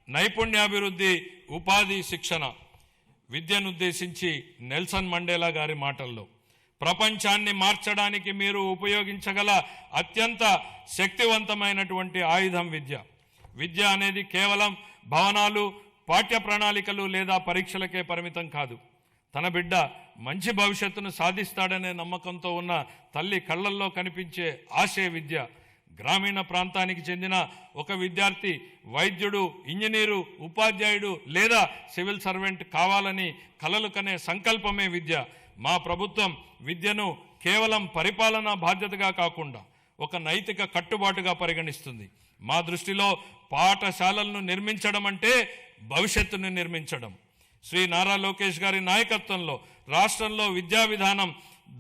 నైపుణ్యాభివృద్ధి, ఉపాధి, శిక్షణ విద్యనుద్దేశించి నెల్సన్ మండేలా గారి మాటల్లో, ప్రపంచాన్ని మార్చడానికి మీరు ఉపయోగించగల అత్యంత శక్తివంతమైనటువంటి ఆయుధం విద్య. విద్య అనేది కేవలం భవనాలు, పాఠ్య ప్రణాళికలు లేదా పరీక్షలకే పరిమితం కాదు. తన బిడ్డ మంచి భవిష్యత్తును సాధిస్తాడనే నమ్మకంతో ఉన్న తల్లి కళ్ళల్లో కనిపించే ఆశే విద్య. గ్రామీణ ప్రాంతానికి చెందిన ఒక విద్యార్థి వైద్యుడు, ఇంజనీరు, ఉపాధ్యాయుడు లేదా సివిల్ సర్వెంట్ కావాలని కలలు కనే సంకల్పమే విద్య. మా ప్రభుత్వం విద్యను కేవలం పరిపాలనా బాధ్యతగా కాకుండా ఒక నైతిక కట్టుబాటుగా పరిగణిస్తుంది. మా దృష్టిలో పాఠశాలలను నిర్మించడం అంటే భవిష్యత్తును నిర్మించడం. శ్రీ నారా లోకేష్ గారి నాయకత్వంలో రాష్ట్రంలో విద్యా విధానం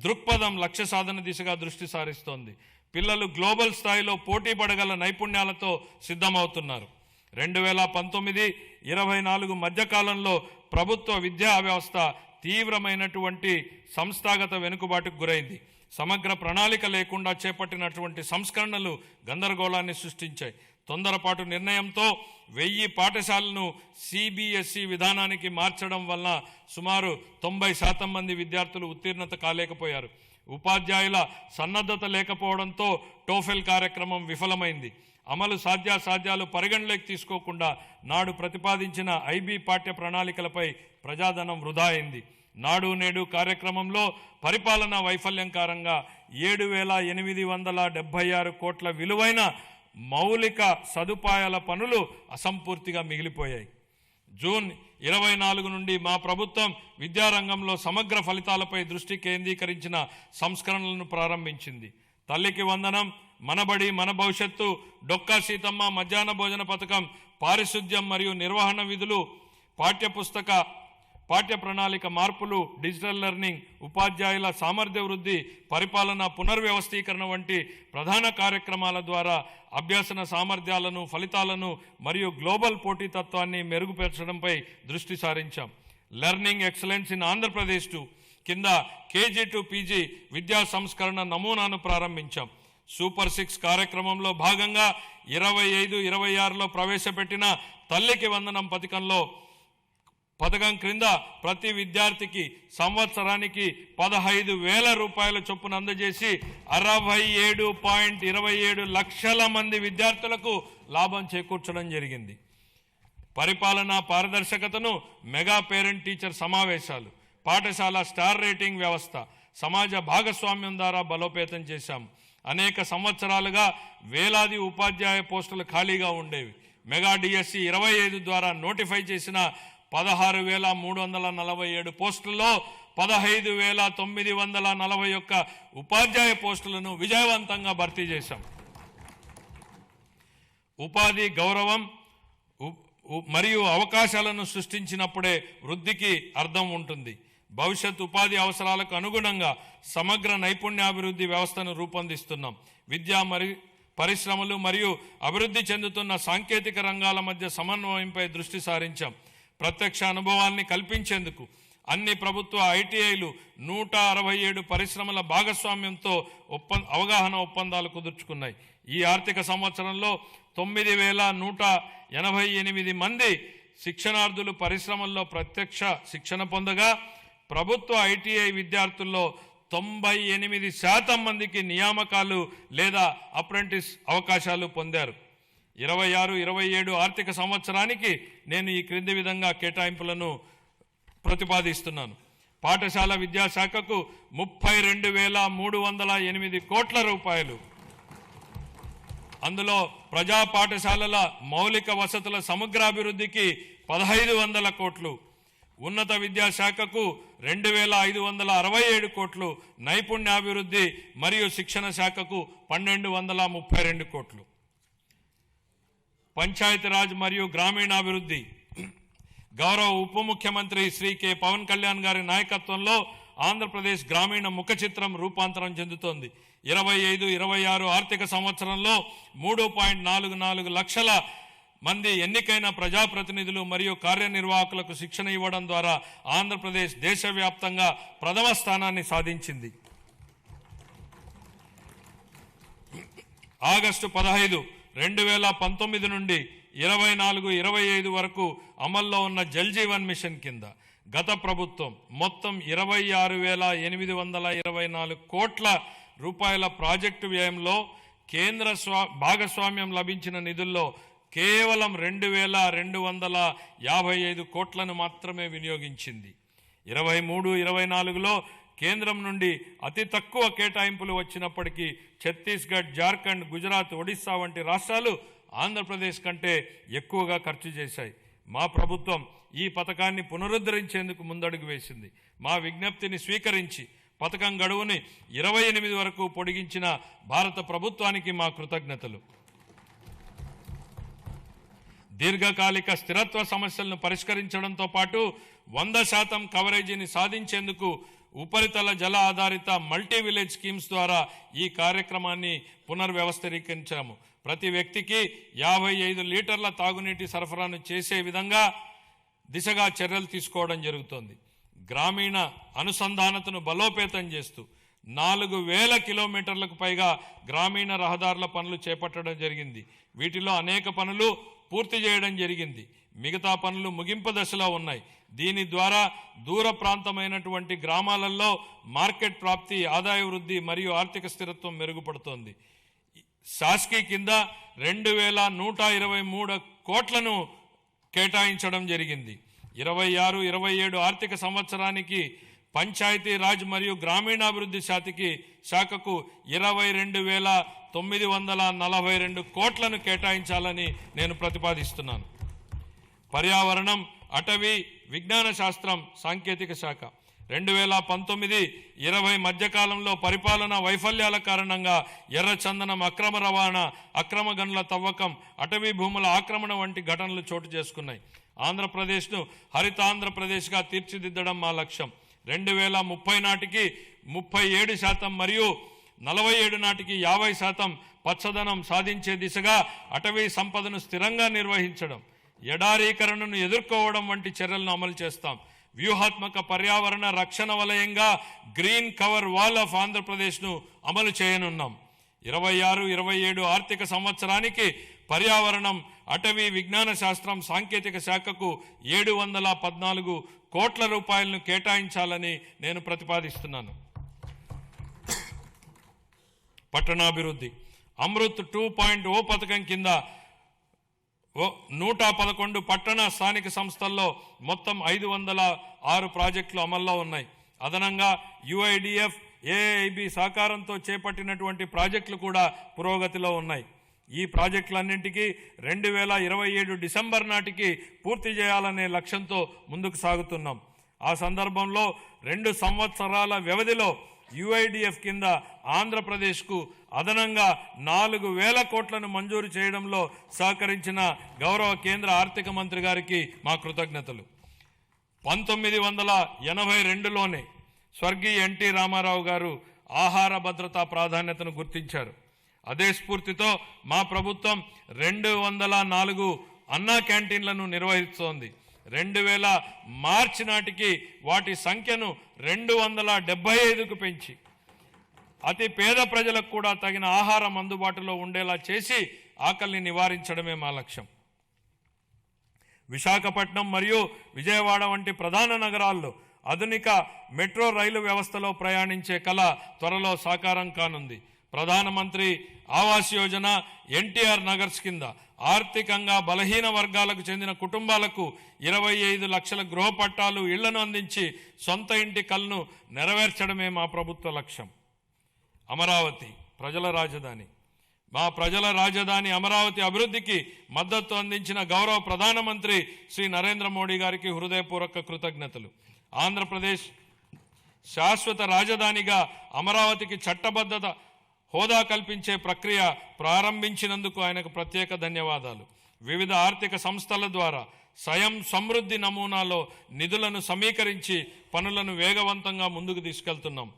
దృక్పథం లక్ష్య సాధన దిశగా దృష్టి సారిస్తోంది. పిల్లలు గ్లోబల్ స్థాయిలో పోటీ పడగల నైపుణ్యాలతో సిద్ధమవుతున్నారు. 2019-24 మధ్యకాలంలో ప్రభుత్వ విద్యా వ్యవస్థ తీవ్రమైనటువంటి సంస్థాగత వెనుకబాటుకు గురైంది. సమగ్ర ప్రణాళిక లేకుండా చేపట్టినటువంటి సంస్కరణలు గందరగోళాన్ని సృష్టించాయి. తొందరపాటు నిర్ణయంతో 1000 పాఠశాలను CBSE విధానానికి మార్చడం వల్ల సుమారు 90% మంది విద్యార్థులు ఉత్తీర్ణత కాలేకపోయారు. ఉపాధ్యాయుల సన్నద్ధత లేకపోవడంతో టోఫెల్ కార్యక్రమం విఫలమైంది. అమలు సాధ్యాసాధ్యాలు పరిగణలోకి తీసుకోకుండా నాడు ప్రతిపాదించిన IB పాఠ్య ప్రణాళికలపై ప్రజాధనం వృధా అయింది. నాడు నేడు కార్యక్రమంలో పరిపాలనా వైఫల్యం కారణంగా 7,876 కోట్ల విలువైన మౌలిక సదుపాయాల పనులు అసంపూర్తిగా మిగిలిపోయాయి. జూన్ 24 నుండి మా ప్రభుత్వం విద్యారంగంలో సమగ్ర ఫలితాలపై దృష్టి కేంద్రీకరించిన సంస్కరణలను ప్రారంభించింది. తల్లికి వందనం, మనబడి మన భవిష్యత్తు, డొక్కా సీతమ్మ మధ్యాహ్న భోజన పథకం, పారిశుద్ధ్యం మరియు నిర్వహణ విధులు, పాఠ్య ప్రణాళిక మార్పులు, డిజిటల్ లెర్నింగ్, ఉపాధ్యాయుల సామర్థ్య వృద్ధి, పరిపాలన పునర్వ్యవస్థీకరణ వంటి ప్రధాన కార్యక్రమాల ద్వారా అభ్యసన సామర్థ్యాలను, ఫలితాలను మరియు గ్లోబల్ పోటీతత్వాన్ని మెరుగుపరచడంపై దృష్టి సారించాం. లెర్నింగ్ ఎక్సలెన్స్ ఇన్ ఆంధ్రప్రదేశ్ కింద KG to PG విద్యా సంస్కరణ నమూనాను ప్రారంభించాం. సూపర్ 6 కార్యక్రమంలో భాగంగా 25-26లో ప్రవేశపెట్టిన తల్లికి వందనం పథకం క్రింద ప్రతి విద్యార్థికి సంవత్సరానికి 15,000 రూపాయల చొప్పున అందజేసి 67.27 లక్షల మంది విద్యార్థులకు లాభం చేకూర్చడం జరిగింది. పరిపాలనా పారదర్శకతను మెగా పేరెంట్ టీచర్ సమావేశాలు, పాఠశాల స్టార్ రేటింగ్ వ్యవస్థ, సమాజ భాగస్వామ్యం ద్వారా బలోపేతం చేశాం. అనేక సంవత్సరాలుగా వేలాది ఉపాధ్యాయ పోస్టులు ఖాళీగా ఉండేవి. మెగా DSE 25 ద్వారా నోటిఫై చేసిన 16,347 పోస్టుల్లో 15,941 ఉపాధ్యాయ పోస్టులను విజయవంతంగా భర్తీ చేశాం. ఉపాధి, గౌరవం మరియు అవకాశాలను సృష్టించినప్పుడే వృద్ధికి అర్థం ఉంటుంది. భవిష్యత్ ఉపాధి అవసరాలకు అనుగుణంగా సమగ్ర నైపుణ్యాభివృద్ధి వ్యవస్థను రూపొందిస్తున్నాం. విద్య మరియు పరిశ్రమలు మరియు అభివృద్ధి చెందుతున్న సాంకేతిక రంగాల మధ్య సమన్వయంపై దృష్టి సారించాం. ప్రత్యక్ష అనుభవాల్ని కల్పించేందుకు అన్ని ప్రభుత్వ ఐటీఐలు 167 పరిశ్రమల భాగస్వామ్యంతో అవగాహన ఒప్పందాలు కుదుర్చుకున్నాయి. ఈ ఆర్థిక సంవత్సరంలో 9,188 మంది శిక్షణార్థులు పరిశ్రమల్లో ప్రత్యక్ష శిక్షణ పొందగా ప్రభుత్వ ఐటీఐ విద్యార్థుల్లో 98% మందికి నియామకాలు లేదా అప్రెంటిస్ అవకాశాలు పొందారు. 26-27 ఆర్థిక సంవత్సరానికి నేను ఈ క్రింది విధంగా కేటాయింపులను ప్రతిపాదిస్తున్నాను. పాఠశాల విద్యాశాఖకు 32,308 కోట్ల రూపాయలు. అందులో ప్రజా పాఠశాలల మౌలిక వసతుల సమగ్రాభివృద్ధికి 1,500 కోట్లు, ఉన్నత విద్యాశాఖకు 2,567 కోట్లు, నైపుణ్యాభివృద్ధి మరియు శిక్షణ శాఖకు 1,232 కోట్లు. పంచాయతీరాజ్ మరియు గ్రామీణాభివృద్ధి గౌరవ ఉప ముఖ్యమంత్రి శ్రీ కె పవన్ కళ్యాణ్ గారి నాయకత్వంలో ఆంధ్రప్రదేశ్ గ్రామీణ ముఖ చిత్రం రూపాంతరం చెందుతోంది. 25-26 ఆర్థిక సంవత్సరంలో 3.44 లక్షల మంది ఎన్నికైన ప్రజాప్రతినిధులు మరియు కార్యనిర్వాహకులకు శిక్షణ ఇవ్వడం ద్వారా ఆంధ్రప్రదేశ్ దేశవ్యాప్తంగా ప్రథమ స్థానాన్ని సాధించింది. ఆగస్టు 15, 2019 నుండి 24-25 వరకు అమల్లో ఉన్న జల్ జీవన్ మిషన్ కింద గత ప్రభుత్వం మొత్తం 26,824 కోట్ల రూపాయల ప్రాజెక్టు వ్యయంలో కేంద్ర భాగస్వామ్యం లభించిన నిధుల్లో కేవలం 2,255 కోట్లను మాత్రమే వినియోగించింది. 23-24లో కేంద్రం నుండి అతి తక్కువ కేటాయింపులు వచ్చినప్పటికీ ఛత్తీస్గఢ్, జార్ఖండ్, గుజరాత్, ఒడిశా వంటి రాష్ట్రాలు ఆంధ్రప్రదేశ్ కంటే ఎక్కువగా ఖర్చు చేశాయి. మా ప్రభుత్వం ఈ పథకాన్ని పునరుద్ధరించేందుకు ముందడుగు వేసింది. మా విజ్ఞప్తిని స్వీకరించి పథకం గడువుని 28 వరకు పొడిగించిన భారత ప్రభుత్వానికి మా కృతజ్ఞతలు. దీర్ఘకాలిక స్థిరత్వ సమస్యలను పరిష్కరించడంతో పాటు 100% కవరేజీని సాధించేందుకు ఉపరితల జల ఆధారిత మల్టీ విలేజ్ స్కీమ్స్ ద్వారా ఈ కార్యక్రమాన్ని పునర్వ్యవస్థీకరించాము. ప్రతి వ్యక్తికి 55 లీటర్ల తాగునీటి సరఫరాను చేసే విధంగా దిశగా చర్యలు తీసుకోవడం జరుగుతోంది. గ్రామీణ అనుసంధానతను బలోపేతం చేస్తూ 4,000 కిలోమీటర్లకు పైగా గ్రామీణ రహదారుల పనులు చేపట్టడం జరిగింది. వీటిలో అనేక పనులు పూర్తి చేయడం జరిగింది. మిగతా పనులు ముగింపు దశలో ఉన్నాయి. దీని ద్వారా దూర ప్రాంతమైనటువంటి గ్రామాలలో మార్కెట్ ప్రాప్తి, ఆదాయ వృద్ధి మరియు ఆర్థిక స్థిరత్వం మెరుగుపడుతోంది. శాస్కీ కింద 2,123 కోట్లను కేటాయించడం జరిగింది. 26-27 ఆర్థిక సంవత్సరానికి పంచాయతీ రాజ్ మరియు గ్రామీణాభివృద్ధి శాఖకు 22,942 కోట్లను కేటాయించాలని నేను ప్రతిపాదిస్తున్నాను. పర్యావరణం, అటవీ, విజ్ఞాన శాస్త్రం, సాంకేతిక శాఖ 2019-20 మధ్యకాలంలో పరిపాలనా వైఫల్యాల కారణంగా ఎర్రచందనం అక్రమ రవాణా, అక్రమ గనుల తవ్వకం, అటవీ భూముల ఆక్రమణ వంటి ఘటనలు చోటు చేసుకున్నాయి. ఆంధ్రప్రదేశ్ను హరితాంధ్రప్రదేశ్గా తీర్చిదిద్దడం మా లక్ష్యం. 2030 నాటికి 37% మరియు 47 నాటికి 50% పచ్చదనం సాధించే దిశగా అటవీ సంపదను స్థిరంగా నిర్వహించడం, ఎడారీకరణను ఎదుర్కోవడం వంటి చర్యలను అమలు చేస్తాం. వ్యూహాత్మక పర్యావరణ రక్షణ వలయంగా గ్రీన్ కవర్ వాల్ ఆఫ్ ఆంధ్రప్రదేశ్ను అమలు చేయనున్నాం. 26-27 ఆర్థిక సంవత్సరానికి పర్యావరణం, అటవీ, విజ్ఞాన శాస్త్రం, సాంకేతిక శాఖకు 714 కోట్ల రూపాయలను కేటాయించాలని నేను ప్రతిపాదిస్తున్నాను. పట్టణాభివృద్ధి అమృత్ 2.0 పథకం కింద 111 పట్టణ స్థానిక సంస్థల్లో మొత్తం 506 ప్రాజెక్టులు అమల్లో ఉన్నాయి. అదనంగా యుఐడిఎఫ్, ఏఐబి సహకారంతో చేపట్టినటువంటి ప్రాజెక్టులు కూడా పురోగతిలో ఉన్నాయి. ఈ ప్రాజెక్టులన్నింటికీ 2027 డిసెంబర్ నాటికి పూర్తి చేయాలనే లక్ష్యంతో ముందుకు సాగుతున్నాం. ఆ సందర్భంలో 2 సంవత్సరాల వ్యవధిలో యుఐడిఎఫ్ కింద ఆంధ్రప్రదేశ్కు అదనంగా 4,000 కోట్లను మంజూరు చేయడంలో సహకరించిన గౌరవ కేంద్ర ఆర్థిక మంత్రి గారికి మా కృతజ్ఞతలు. 1982లోనే స్వర్గీయ ఎన్టీ రామారావు గారు ఆహార భద్రతా ప్రాధాన్యతను గుర్తించారు. అదే స్ఫూర్తితో మా ప్రభుత్వం 204 అన్నా క్యాంటీన్లను నిర్వహిస్తోంది. 2000 మార్చి నాటికి వాటి సంఖ్యను 275కు పెంచి అతి పేద ప్రజలకు కూడా తగిన ఆహారం అందుబాటులో ఉండేలా చేసి ఆకలిని నివారించడమే మా లక్ష్యం. విశాఖపట్నం మరియు విజయవాడ వంటి ప్రధాన నగరాల్లో ఆధునిక మెట్రో రైలు వ్యవస్థలో ప్రయాణించే కల త్వరలో సాకారం కానుంది. ప్రధానమంత్రి ఆవాస్ యోజన, ఎన్టీఆర్ నగర్స్ కింద ఆర్థికంగా బలహీన వర్గాలకు చెందిన కుటుంబాలకు 25 లక్షల గృహ పట్టాలు, ఇళ్లను అందించి సొంత ఇంటి కలను నెరవేర్చడమే మా ప్రభుత్వ లక్ష్యం. అమరావతి ప్రజల రాజధాని. మా ప్రజల రాజధాని అమరావతి అభివృద్ధికి మద్దతు అందించిన గౌరవ ప్రధానమంత్రి శ్రీ నరేంద్ర మోడీ గారికి హృదయపూర్వక కృతజ్ఞతలు. ఆంధ్రప్రదేశ్ శాశ్వత రాజధానిగా అమరావతికి చట్టబద్ధత హోదా కల్పించే ప్రక్రియ ప్రారంభించినందుకు ఆయనకు ప్రత్యేక ధన్యవాదాలు. వివిధ ఆర్థిక సంస్థల ద్వారా స్వయం సమృద్ధి నమూనాలో నిధులను సమీకరించి పనులను వేగవంతంగా ముందుకు తీసుకెళ్తున్నాం.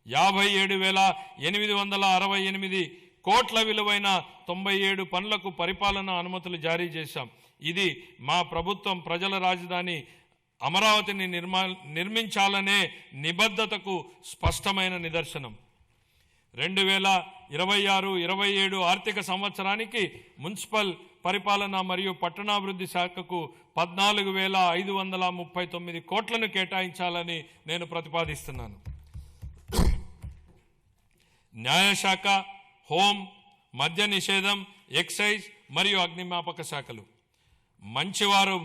57,868 కోట్ల విలువైన 97 పనులకు పరిపాలనా అనుమతులు జారీ చేశాం. ఇది మా ప్రభుత్వం ప్రజల రాజధాని అమరావతిని నిర్మించాలనే నిబద్ధతకు స్పష్టమైన నిదర్శనం. 2026-27 ఆర్థిక సంవత్సరానికి మున్సిపల్ పరిపాలన మరియు పట్టణాభివృద్ధి శాఖకు 14,539 కోట్లను కేటాయించాలని నేను ప్రతిపాదిస్తున్నాను. న్యాయశాఖ, హోం, మద్య నిషేధం, ఎక్సైజ్ మరియు అగ్నిమాపక శాఖలు. మంచివారు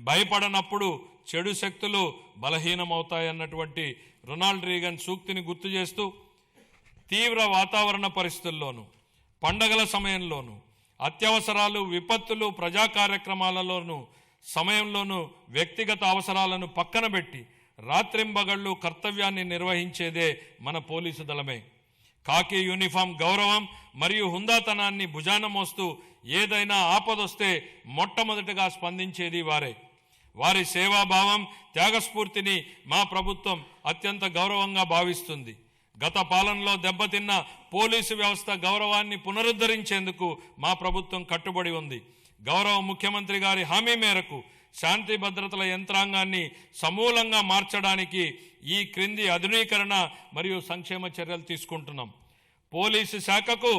భయపడనప్పుడు చెడు శక్తులు బలహీనమవుతాయన్నటువంటి రొనాల్డ్ రీగన్ సూక్తిని గుర్తు చేస్తూ తీవ్ర వాతావరణ పరిస్థితుల్లోనూ, పండగల సమయంలోనూ, అత్యవసరాలు, విపత్తులు, ప్రజా కార్యక్రమాలలోనూ సమయంలోనూ వ్యక్తిగత అవసరాలను పక్కన పెట్టి రాత్రింబగళ్ళు కర్తవ్యాన్ని నిర్వహించేదే మన పోలీసు దళమే. కాకి యూనిఫామ్ గౌరవం మరియు హుందాతనాన్ని భుజాన మోస్తూ ఏదైనా ఆపదొస్తే మొట్టమొదటిగా స్పందించేది వారే. వారి సేవాభావం, త్యాగస్ఫూర్తిని మా ప్రభుత్వం అత్యంత గౌరవంగా భావిస్తుంది. గత పాలనలో దెబ్బతిన్న పోలీసు వ్యవస్థ గౌరవాన్ని పునరుద్ధరించేందుకు మా ప్రభుత్వం కట్టుబడి ఉంది. గౌరవ ముఖ్యమంత్రి గారి హామీ మేరకు శాంతి భద్రతల యంత్రాంగాన్ని సమూలంగా మార్చడానికి ఈ క్రింది ఆధునీకరణ మరియు సంక్షేమ చర్యలు తీసుకుంటున్నాం. పోలీసు శాఖకు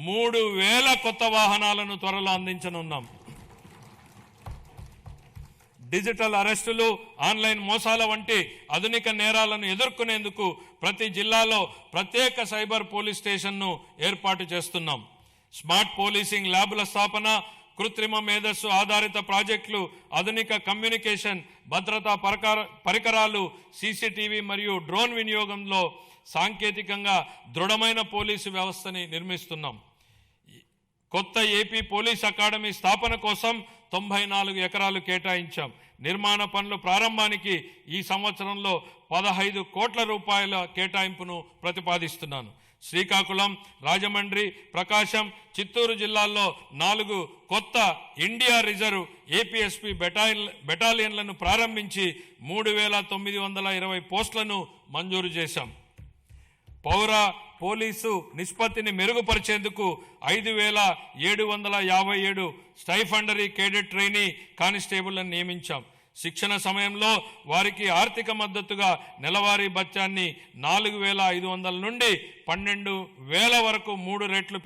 3,000 కొత్త వాహనాలను త్వరలో అందించనున్నాం. డిజిటల్ అరెస్టులు, ఆన్లైన్ మోసాల వంటి ఆధునిక నేరాలను ఎదుర్కొనేందుకు ప్రతి జిల్లాలో ప్రత్యేక సైబర్ పోలీస్ స్టేషన్ను ఏర్పాటు చేస్తున్నాం. స్మార్ట్ పోలీసింగ్ ల్యాబ్ల స్థాపన, కృత్రిమ మేధస్సు ఆధారిత ప్రాజెక్టులు, ఆధునిక కమ్యూనికేషన్ భద్రతా పరికరాలు, సీసీటీవీ మరియు డ్రోన్ వినియోగంలో సాంకేతికంగా దృఢమైన పోలీసు వ్యవస్థని నిర్మిస్తున్నాం. కొత్త ఏపీ పోలీస్ అకాడమీ స్థాపన కోసం 94 ఎకరాలు కేటాయించాం. నిర్మాణ పనుల ప్రారంభానికి ఈ సంవత్సరంలో 15 కోట్ల రూపాయల కేటాయింపును ప్రతిపాదిస్తున్నాను. శ్రీకాకుళం, రాజమండ్రి, ప్రకాశం, చిత్తూరు జిల్లాల్లో 4 కొత్త ఇండియా రిజర్వ్ ఏపీఎస్పీ బెటాలియన్లను ప్రారంభించి 3,920 పోస్టులను మంజూరు చేశాం. పౌర పోలీసు నిష్పత్తిని మెరుగుపరిచేందుకు 5,757 స్టైఫండరీ కేడెట్ ట్రైనీ కానిస్టేబుళ్లను నియమించాం. శిక్షణ సమయంలో వారికి ఆర్థిక మద్దతుగా నెలవారీ భత్యాన్ని 4,500 నుండి 12,000 వరకు 3 రెట్లు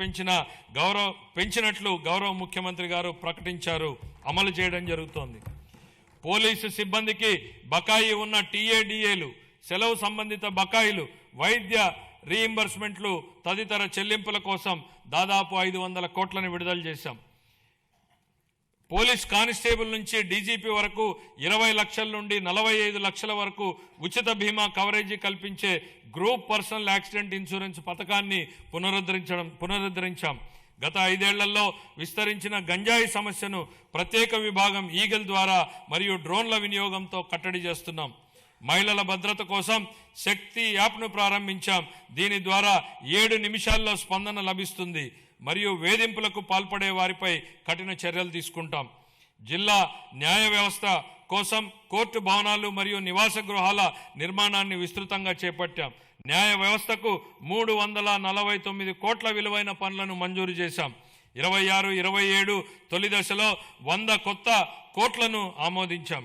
పెంచినట్లు గౌరవ ముఖ్యమంత్రి గారు ప్రకటించారు. అమలు చేయడం జరుగుతోంది. పోలీసు సిబ్బందికి బకాయి ఉన్న టీఏడీఏలు, సెలవు సంబంధిత బకాయిలు, వైద్య రీయింబర్స్మెంట్లు తదితర చెల్లింపుల కోసం దాదాపు 500 కోట్లను విడుదల చేశాం. పోలీస్ కానిస్టేబుల్ నుంచి డీజీపీ వరకు 20 లక్షల నుండి 45 లక్షల వరకు ఉచిత బీమా కవరేజీ కల్పించే గ్రూప్ పర్సనల్ యాక్సిడెంట్ ఇన్సూరెన్స్ పథకాన్ని పునరుద్ధరించాం. గత 5 ఏళ్లలో విస్తరించిన గంజాయి సమస్యను ప్రత్యేక విభాగం ఈగల్ ద్వారా మరియు డ్రోన్ల వినియోగంతో కట్టడి చేస్తున్నాం. మహిళల భద్రత కోసం శక్తి యాప్ను ప్రారంభించాం. దీని ద్వారా 7 నిమిషాల్లో స్పందన లభిస్తుంది మరియు వేధింపులకు పాల్పడే వారిపై కఠిన చర్యలు తీసుకుంటాం. జిల్లా న్యాయ వ్యవస్థ కోసం కోర్టు భవనాలు మరియు నివాస గృహాల నిర్మాణాన్ని విస్తృతంగా చేపట్టాం. న్యాయ వ్యవస్థకు 349 కోట్ల విలువైన పనులను మంజూరు చేశాం. 26-27 తొలి దశలో 100 కొత్త కోట్లను ఆమోదించాం.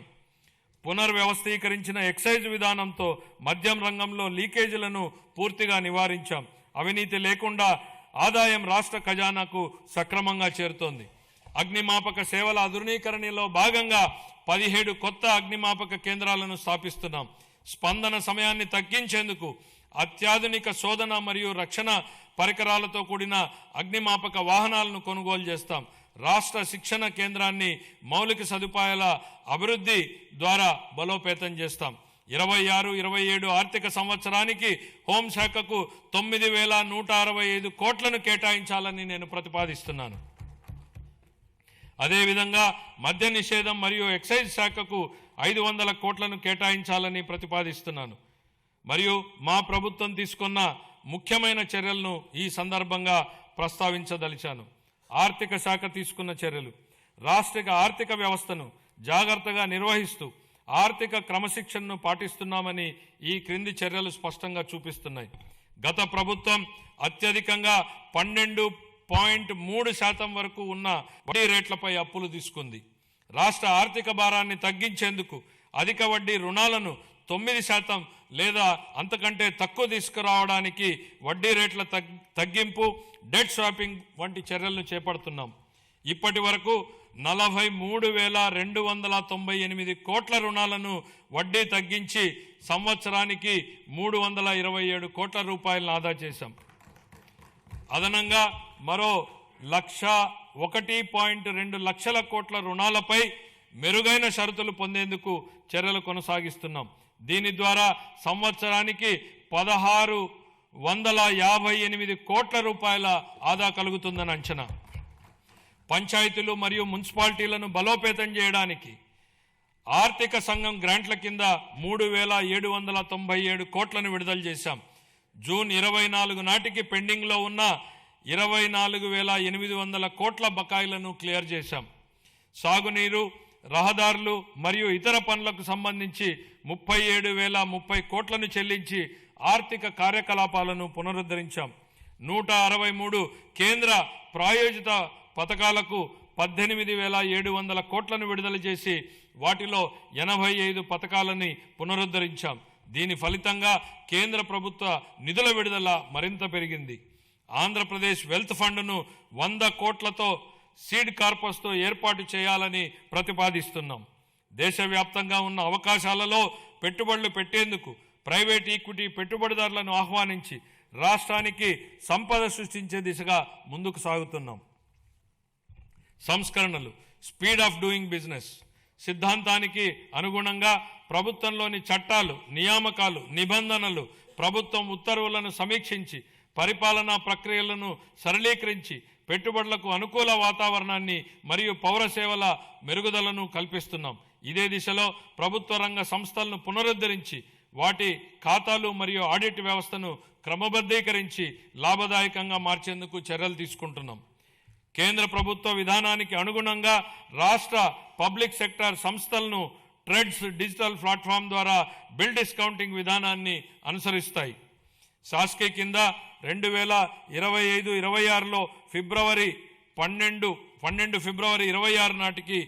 పునర్వ్యవస్థీకరించిన ఎక్సైజ్ విధానంతో మద్యం రంగంలో లీకేజీలను పూర్తిగా నివారించాం. అవినీతి లేకుండా ఆదాయం రాష్ట్ర ఖజానాకు సక్రమంగా చేరుతోంది. అగ్నిమాపక సేవల ఆధునీకరణలో భాగంగా 17 కొత్త అగ్నిమాపక కేంద్రాలను స్థాపిస్తున్నాం. స్పందన సమయాన్ని తగ్గించేందుకు అత్యాధునిక శోధన మరియు రక్షణ పరికరాలతో కూడిన అగ్నిమాపక వాహనాలను కొనుగోలు చేస్తాం. రాష్ట్ర శిక్షణ కేంద్రాన్ని మౌలిక సదుపాయాల అభివృద్ధి ద్వారా బలోపేతం చేస్తాం. 26-27 ఆర్థిక సంవత్సరానికి హోంశాఖకు 9,165 కోట్లను కేటాయించాలని నేను ప్రతిపాదిస్తున్నాను. అదేవిధంగా మద్య నిషేధం మరియు ఎక్సైజ్ శాఖకు 500 కోట్లను కేటాయించాలని ప్రతిపాదిస్తున్నాను. మరియు మా ప్రభుత్వం తీసుకున్న ముఖ్యమైన చర్యలను ఈ సందర్భంగా ప్రస్తావించదలిచాను. ఆర్థిక శాఖ తీసుకున్న చర్యలు: రాష్ట్ర ఆర్థిక వ్యవస్థను జాగ్రత్తగా నిర్వహిస్తూ ఆర్థిక క్రమశిక్షణను పాటిస్తున్నామని ఈ క్రింది చర్యలు స్పష్టంగా చూపిస్తున్నాయి. గత ప్రభుత్వం అత్యధికంగా 12.3% వరకు ఉన్న వడ్డీ రేట్లపై అప్పులు తీసుకుంది. రాష్ట్ర ఆర్థిక భారాన్ని తగ్గించేందుకు అధిక వడ్డీ రుణాలను 9% లేదా అంతకంటే తక్కువ తీసుకురావడానికి వడ్డీ రేట్ల తగ్గింపు, డెట్ స్వాపింగ్ వంటి చర్యలను చేపడుతున్నాం. ఇప్పటి వరకు 43,298 కోట్ల రుణాలను వడ్డీ తగ్గించి సంవత్సరానికి 327 కోట్ల రూపాయలను ఆదా చేశాం. అదనంగా మరో 1.2 లక్షల కోట్ల రుణాలపై మెరుగైన షరతులు పొందేందుకు చర్యలు కొనసాగిస్తున్నాం. దీని ద్వారా సంవత్సరానికి 1,658 కోట్ల రూపాయల ఆదా కలుగుతుందని అంచనా. పంచాయతీలు మరియు మున్సిపాలిటీలను బలోపేతం చేయడానికి ఆర్థిక సంఘం గ్రాంట్ల కింద 3,797 కోట్లను విడుదల చేశాం. జూన్ 24 నాటికి పెండింగ్లో ఉన్న 24,800 కోట్ల బకాయిలను క్లియర్ చేశాం. సాగునీరు, రహదారులు మరియు ఇతర పనులకు సంబంధించి 37,030 కోట్లను చెల్లించి ఆర్థిక కార్యకలాపాలను పునరుద్ధరించాం. 163 కేంద్ర ప్రాయోజిత పథకాలకు 18,700 కోట్లను విడుదల చేసి వాటిలో 85 పథకాలని పునరుద్ధరించాం. దీని ఫలితంగా కేంద్ర ప్రభుత్వ నిధుల విడుదల మరింత పెరిగింది. ఆంధ్రప్రదేశ్ వెల్త్ ఫండ్ను 100 కోట్లతో సీడ్ కార్పస్తో ఏర్పాటు చేయాలని ప్రతిపాదిస్తున్నాం. దేశవ్యాప్తంగా ఉన్న అవకాశాలలో పెట్టుబడులు పెట్టేందుకు ప్రైవేట్ ఈక్విటీ పెట్టుబడిదారులను ఆహ్వానించి రాష్ట్రానికి సంపద సృష్టించే దిశగా ముందుకు సాగుతున్నాం. సంస్కరణలు, స్పీడ్ ఆఫ్ డూయింగ్ బిజినెస్ సిద్ధాంతానికి అనుగుణంగా ప్రభుత్వంలోని చట్టాలు, నియామకాలు, నిబంధనలు, ప్రభుత్వం ఉత్తర్వులను సమీక్షించి పరిపాలనా ప్రక్రియలను సరళీకరించి పెట్టుబడులకు అనుకూల వాతావరణాన్ని మరియు పౌర సేవల మెరుగుదలను కల్పిస్తున్నాం. ఇదే దిశలో ప్రభుత్వ రంగ సంస్థలను పునరుద్ధరించి వాటి ఖాతాలు మరియు ఆడిట్ వ్యవస్థను క్రమబద్ధీకరించి లాభదాయకంగా మార్చేందుకు చర్యలు తీసుకుంటున్నాం. కేంద్ర ప్రభుత్వ విధానానికి అనుగుణంగా రాష్ట్ర పబ్లిక్ సెక్టార్ సంస్థలను ట్రెడ్స్ డిజిటల్ ప్లాట్ఫామ్ ద్వారా బిల్ డిస్కౌంటింగ్ విధానాన్ని అనుసరిస్తాయి. శాస్కీ కింద 2025-26లో ఫిబ్రవరి 12 ఫిబ్రవరి 26 నాటికి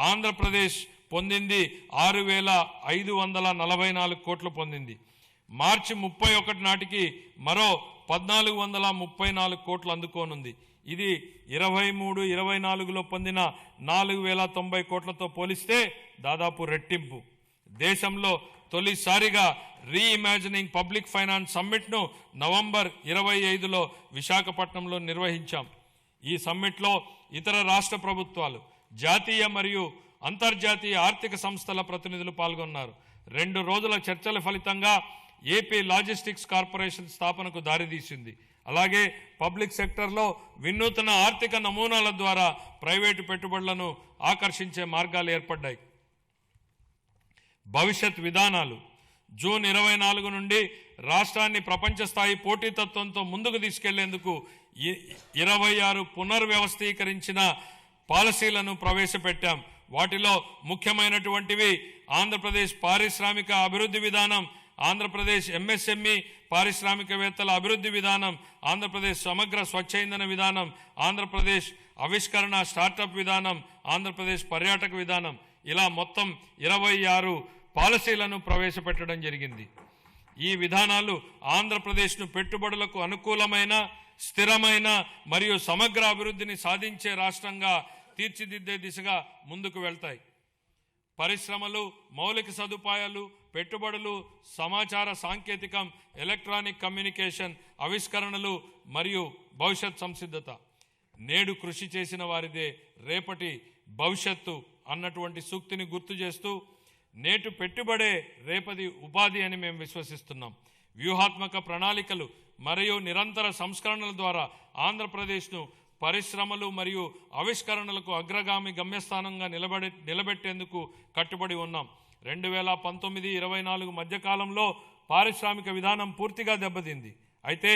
ఆంధ్రప్రదేశ్ పొందింది 6,544 కోట్లు పొందింది. మార్చి 31 నాటికి మరో 1,434 కోట్లు అందుకోనుంది. ఇది 23-24లో పొందిన 4,090 కోట్లతో పోలిస్తే దాదాపు రెట్టింపు. దేశంలో తొలిసారిగా రీఇమాజినింగ్ పబ్లిక్ ఫైనాన్స్ సమ్మిట్ను నవంబర్ 25లో విశాఖపట్నంలో నిర్వహించాం. ఈ సమ్మిట్లో ఇతర రాష్ట్ర ప్రభుత్వాలు, జాతీయ మరియు అంతర్జాతీయ ఆర్థిక సంస్థల ప్రతినిధులు పాల్గొన్నారు. 2 రోజుల చర్చల ఫలితంగా ఏపీ లాజిస్టిక్స్ కార్పొరేషన్ స్థాపనకు దారితీసింది. అలాగే పబ్లిక్ సెక్టర్లో వినూత్న ఆర్థిక నమూనాల ద్వారా ప్రైవేటు పెట్టుబడులను ఆకర్షించే మార్గాలు ఏర్పడ్డాయి. భవిష్యత్ విధానాలు: జూన్ 24 నుండి రాష్ట్రాన్ని ప్రపంచ స్థాయి పోటీతత్వంతో ముందుకు తీసుకెళ్లేందుకు 26 పునర్వ్యవస్థీకరించిన పాలసీలను ప్రవేశపెట్టాం. వాటిలో ముఖ్యమైనటువంటివి ఆంధ్రప్రదేశ్ పారిశ్రామిక అభివృద్ధి విధానం, ఆంధ్రప్రదేశ్ ఎంఎస్ఎంఈ పారిశ్రామికవేత్తల అభివృద్ధి విధానం, ఆంధ్రప్రదేశ్ సమగ్ర స్వచ్ఛ ఇంధన విధానం, ఆంధ్రప్రదేశ్ ఆవిష్కరణ స్టార్టప్ విధానం, ఆంధ్రప్రదేశ్ పర్యాటక విధానం, ఇలా మొత్తం 26 పాలసీలను ప్రవేశపెట్టడం జరిగింది. ఈ విధానాలు ఆంధ్రప్రదేశ్ను పెట్టుబడులకు అనుకూలమైన, స్థిరమైన మరియు సమగ్ర అభివృద్ధిని సాధించే రాష్ట్రంగా తీర్చిదిద్దే దిశగా ముందుకు వెళ్తాయి. పరిశ్రమలు, మౌలిక సదుపాయాలు, పెట్టుబడులు, సమాచార సాంకేతికం, ఎలక్ట్రానిక్ కమ్యూనికేషన్, ఆవిష్కరణలు మరియు భవిష్యత్ సంసిద్ధత. నేడు కృషి చేసిన వారిదే రేపటి భవిష్యత్తు అన్నటువంటి సూక్తిని గుర్తు చేస్తూ, నేటు పెట్టుబడే రేపటి ఉపాధి అని మేము విశ్వసిస్తున్నాం. వ్యూహాత్మక ప్రణాళికలు మరియు నిరంతర సంస్కరణల ద్వారా ఆంధ్రప్రదేశ్ను పరిశ్రమలు మరియు ఆవిష్కరణలకు అగ్రగామి గమ్యస్థానంగా నిలబెట్టేందుకు కట్టుబడి ఉన్నాం. 2019-24 మధ్యకాలంలో పారిశ్రామిక విధానం పూర్తిగా దెబ్బతింది. అయితే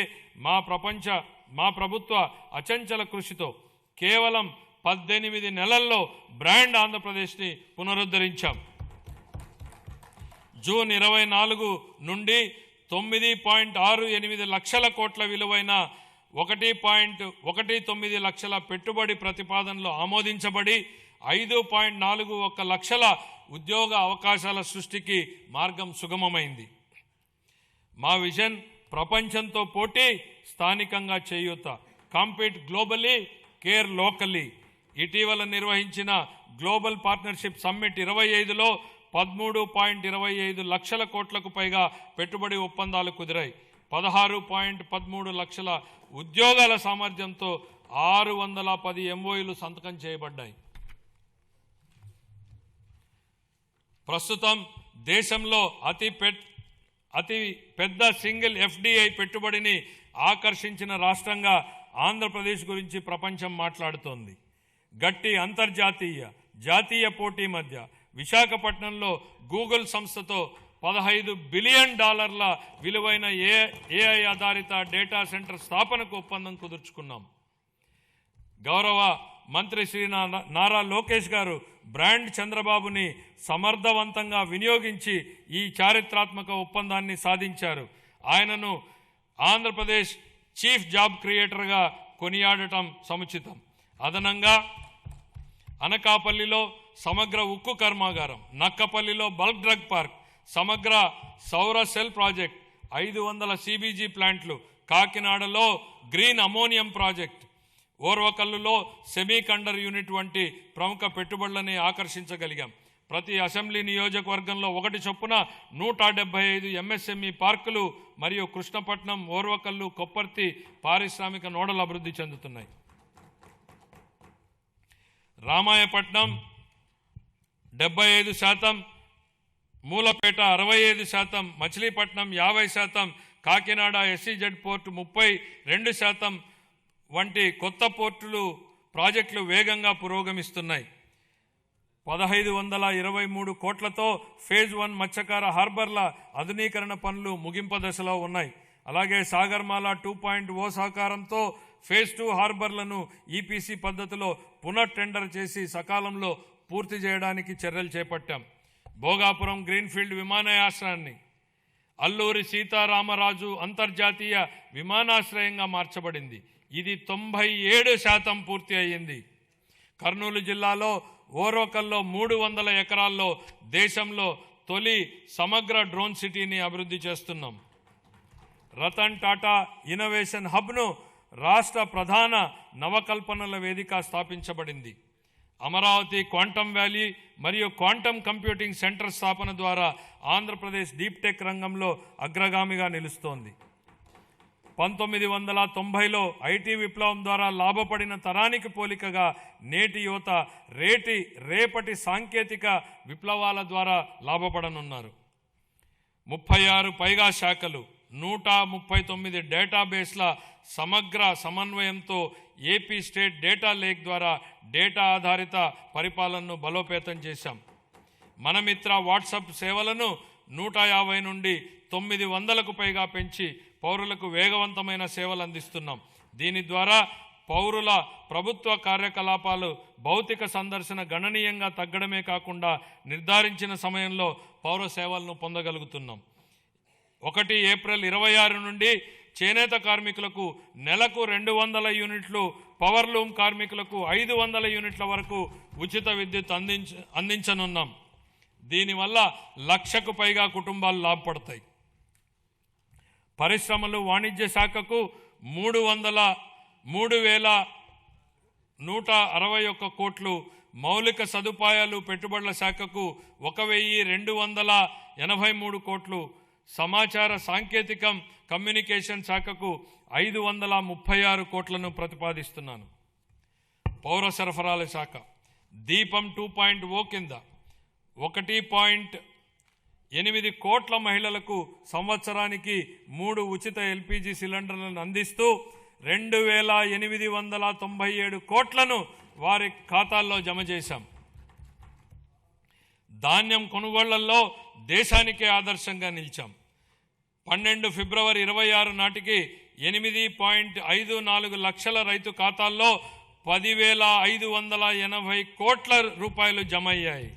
మా ప్రభుత్వ అచంచల కృషితో కేవలం 18 నెలల్లో బ్రాండ్ ఆంధ్రప్రదేశ్ని పునరుద్ధరించాం. జూన్ 24 నుండి 9.68 లక్షల కోట్ల విలువైన 1.19 లక్షల పెట్టుబడి ప్రతిపాదనలు ఆమోదించబడి 5.41 లక్షల ఉద్యోగ అవకాశాల సృష్టికి మార్గం సుగమమైంది. మా విజన్ ప్రపంచంతో పోటీ, స్థానికంగా చేయూత. Compete globally, care locally. ఇటీవల నిర్వహించిన గ్లోబల్ పార్ట్నర్షిప్ సమ్మిట్ 25లో 13.25 లక్షల కోట్లకు పైగా పెట్టుబడి ఒప్పందాలు కుదిరాయి. 16.13 లక్షల ఉద్యోగాల సామర్థ్యంతో 610 MOUలు సంతకం చేయబడ్డాయి. ప్రస్తుతం దేశంలో అతి పెద్ద సింగిల్ FDI పెట్టుబడిని ఆకర్షించిన రాష్ట్రంగా ఆంధ్రప్రదేశ్ గురించి ప్రపంచం మాట్లాడుతోంది. గట్టి అంతర్జాతీయ, జాతీయ పోటీ మధ్య విశాఖపట్నంలో గూగుల్ సంస్థతో $15 బిలియన్ విలువైన AI ఆధారిత డేటా సెంటర్ స్థాపనకు ఒప్పందం కుదుర్చుకున్నాం. గౌరవ మంత్రి శ్రీ నారా లోకేష్ గారు బ్రాండ్ చంద్రబాబుని సమర్థవంతంగా వినియోగించి ఈ చారిత్రాత్మక ఒప్పందాన్ని సాధించారు. ఆయనను ఆంధ్రప్రదేశ్ చీఫ్ జాబ్ క్రియేటర్గా కొనియాడటం సముచితం. అదనంగా అనకాపల్లిలో సమగ్ర ఉక్కు కర్మాగారం, నక్కపల్లిలో బల్క్ డ్రగ్ పార్క్, సమగ్ర సౌర సెల్ ప్రాజెక్ట్, 500 CBG ప్లాంట్లు, కాకినాడలో గ్రీన్ అమోనియం ప్రాజెక్ట్, ఓర్వకల్లులో సెమీకండక్టర్ యూనిట్ వంటి ప్రముఖ పెట్టుబడులని ఆకర్షించగలిగాం. ప్రతి అసెంబ్లీ నియోజకవర్గంలో 1 చొప్పున 175 MSME పార్కులు మరియు కృష్ణపట్నం, ఓర్వకల్లు, కొప్పర్తి పారిశ్రామిక నోడలు అభివృద్ధి చెందుతున్నాయి. రామాయపట్నం 75%, మూలపేట 65%, మచిలీపట్నం 50%, కాకినాడ SEZ పోర్టు 32% వంటి కొత్త పోర్టులు ప్రాజెక్టులు వేగంగా పురోగమిస్తున్నాయి. 1523 కోట్లతో ఫేజ్ 1 మత్స్యకార హార్బర్ల ఆధునీకరణ పనులు ముగింపు దశలో ఉన్నాయి. అలాగే సాగర్మాల 2.0 సహకారంతో ఫేజ్ 2 హార్బర్లను EPC పద్ధతిలో పునః టెండర్ చేసి సకాలంలో పూర్తి చేయడానికి చర్యలు చేపట్టాం. భోగాపురం గ్రీన్ఫీల్డ్ విమానాశ్రయాన్ని అల్లూరి సీతారామరాజు అంతర్జాతీయ విమానాశ్రయంగా మార్చబడింది. ఇది 97% పూర్తి అయ్యింది. కర్నూలు జిల్లాలో ఓర్వకల్లో 300 ఎకరాల్లో దేశంలో తొలి సమగ్ర డ్రోన్ సిటీని అభివృద్ధి చేస్తున్నాం. రతన్ టాటా ఇన్నోవేషన్ హబ్ను రాష్ట్ర ప్రధాన నవకల్పనల వేదిక స్థాపించబడింది. అమరావతి క్వాంటమ్ వ్యాలీ మరియు క్వాంటమ్ కంప్యూటింగ్ సెంటర్ స్థాపన ద్వారా ఆంధ్రప్రదేశ్ డీప్ టెక్ రంగంలో అగ్రగామిగా నిలుస్తోంది. 1990లో IT విప్లవం ద్వారా లాభపడిన తరానికి పోలికగా నేటి యువత రేపటి సాంకేతిక విప్లవాల ద్వారా లాభపడనున్నారు. 36 పైగా శాఖలు, 139 డేటాబేస్ల సమగ్ర సమన్వయంతో ఏపీ స్టేట్ డేటా లేక్ ద్వారా డేటా ఆధారిత పరిపాలనను బలోపేతం చేశాం. మనమిత్ర వాట్సాప్ సేవలను 150 నుండి 900కు పైగా పెంచి పౌరులకు వేగవంతమైన సేవలు అందిస్తున్నాం. దీని ద్వారా పౌరుల ప్రభుత్వ కార్యకలాపాలు భౌతిక సందర్శన గణనీయంగా తగ్గడమే కాకుండా నిర్ధారించిన సమయంలో పౌర సేవలను పొందగలుగుతున్నాం. 1 ఏప్రిల్ 26 నుండి చేనేత కార్మికులకు నెలకు 200 యూనిట్లు, పవర్లూమ్ కార్మికులకు 500 యూనిట్ల వరకు ఉచిత విద్యుత్ అందించనున్నాం. దీనివల్ల 1,00,000కు పైగా కుటుంబాలు లాభపడతాయి. పరిశ్రమలు, వాణిజ్య శాఖకు 3,161 కోట్లు, మౌలిక సదుపాయాలు పెట్టుబడుల శాఖకు 1,283 కోట్లు, సమాచార సాంకేతికం కమ్యూనికేషన్ శాఖకు 536 కోట్లను ప్రతిపాదిస్తున్నాను. పౌర సరఫరాల శాఖ దీపం 2.0 కింద 1.8 కోట్ల మహిళలకు సంవత్సరానికి 3 ఉచిత ఎల్పిజి సిలిండర్లను అందిస్తూ 2,897 కోట్లను వారి ఖాతాల్లో జమ చేశాం. ధాన్యం కొనుగోళ్లలో దేశానికే ఆదర్శంగా నిలిచాం. 12 ఫిబ్రవరి 26 నాటికి 8.54 లక్షల రైతు ఖాతాల్లో 10,580 కోట్ల రూపాయలు జమ అయ్యాయి.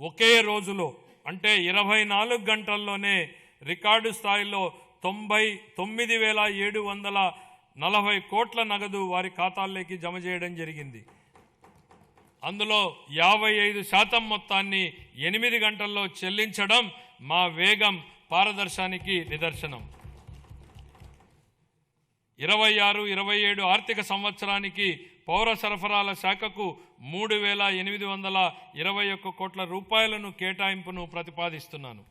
ఒకే రోజులో అంటే 24 గంటల్లోనే రికార్డు స్థాయిలో 99,740 కోట్ల నగదు వారి ఖాతాల్లోకి జమ చేయడం జరిగింది. అందులో 55% మొత్తాన్ని 8 గంటల్లో చెల్లించడం మా వేగం, పారదర్శానికి నిదర్శనం. 26-27 ఆర్థిక సంవత్సరానికి పౌర సరఫరాల శాఖకు 3,821 కోట్ల రూపాయలను కేటాయింపును ప్రతిపాదిస్తున్నాను.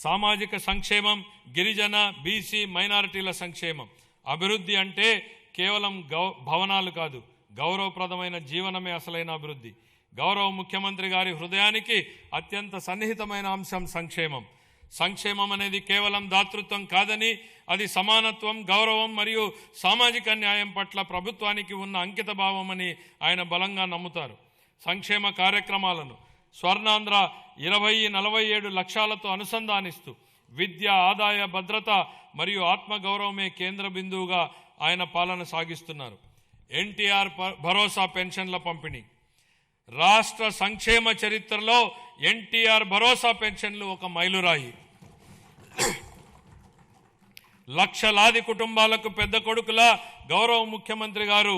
సామాజిక సంక్షేమం, గిరిజన, బీసీ, మైనారిటీల సంక్షేమం. అభివృద్ధి అంటే కేవలం భవనాలు కాదు, గౌరవప్రదమైన జీవనమే అసలైన అభివృద్ధి. గౌరవ ముఖ్యమంత్రి గారి హృదయానికి అత్యంత సన్నిహితమైన అంశం సంక్షేమం. సంక్షేమం అనేది కేవలం దాతృత్వం కాదని, అది సమానత్వం, గౌరవం మరియు సామాజిక న్యాయం పట్ల ప్రభుత్వానికి ఉన్న అంకిత భావమని ఆయన బలంగా నమ్ముతారు. సంక్షేమ కార్యక్రమాలను స్వర్ణాంధ్ర 2047 లక్ష్యాలతో అనుసంధానిస్తూ విద్య, ఆదాయ భద్రత మరియు ఆత్మగౌరవమే కేంద్ర బిందువుగా ఆయన పాలన సాగిస్తున్నారు. ఎన్టీఆర్ భరోసా పెన్షన్ల పంపిణీ. రాష్ట్ర సంక్షేమ చరిత్రలో ఎన్టీఆర్ భరోసా పెన్షన్లు ఒక మైలురాయి. లక్షలాది కుటుంబాలకు పెద్ద కొడుకులా గౌరవ ముఖ్యమంత్రి గారు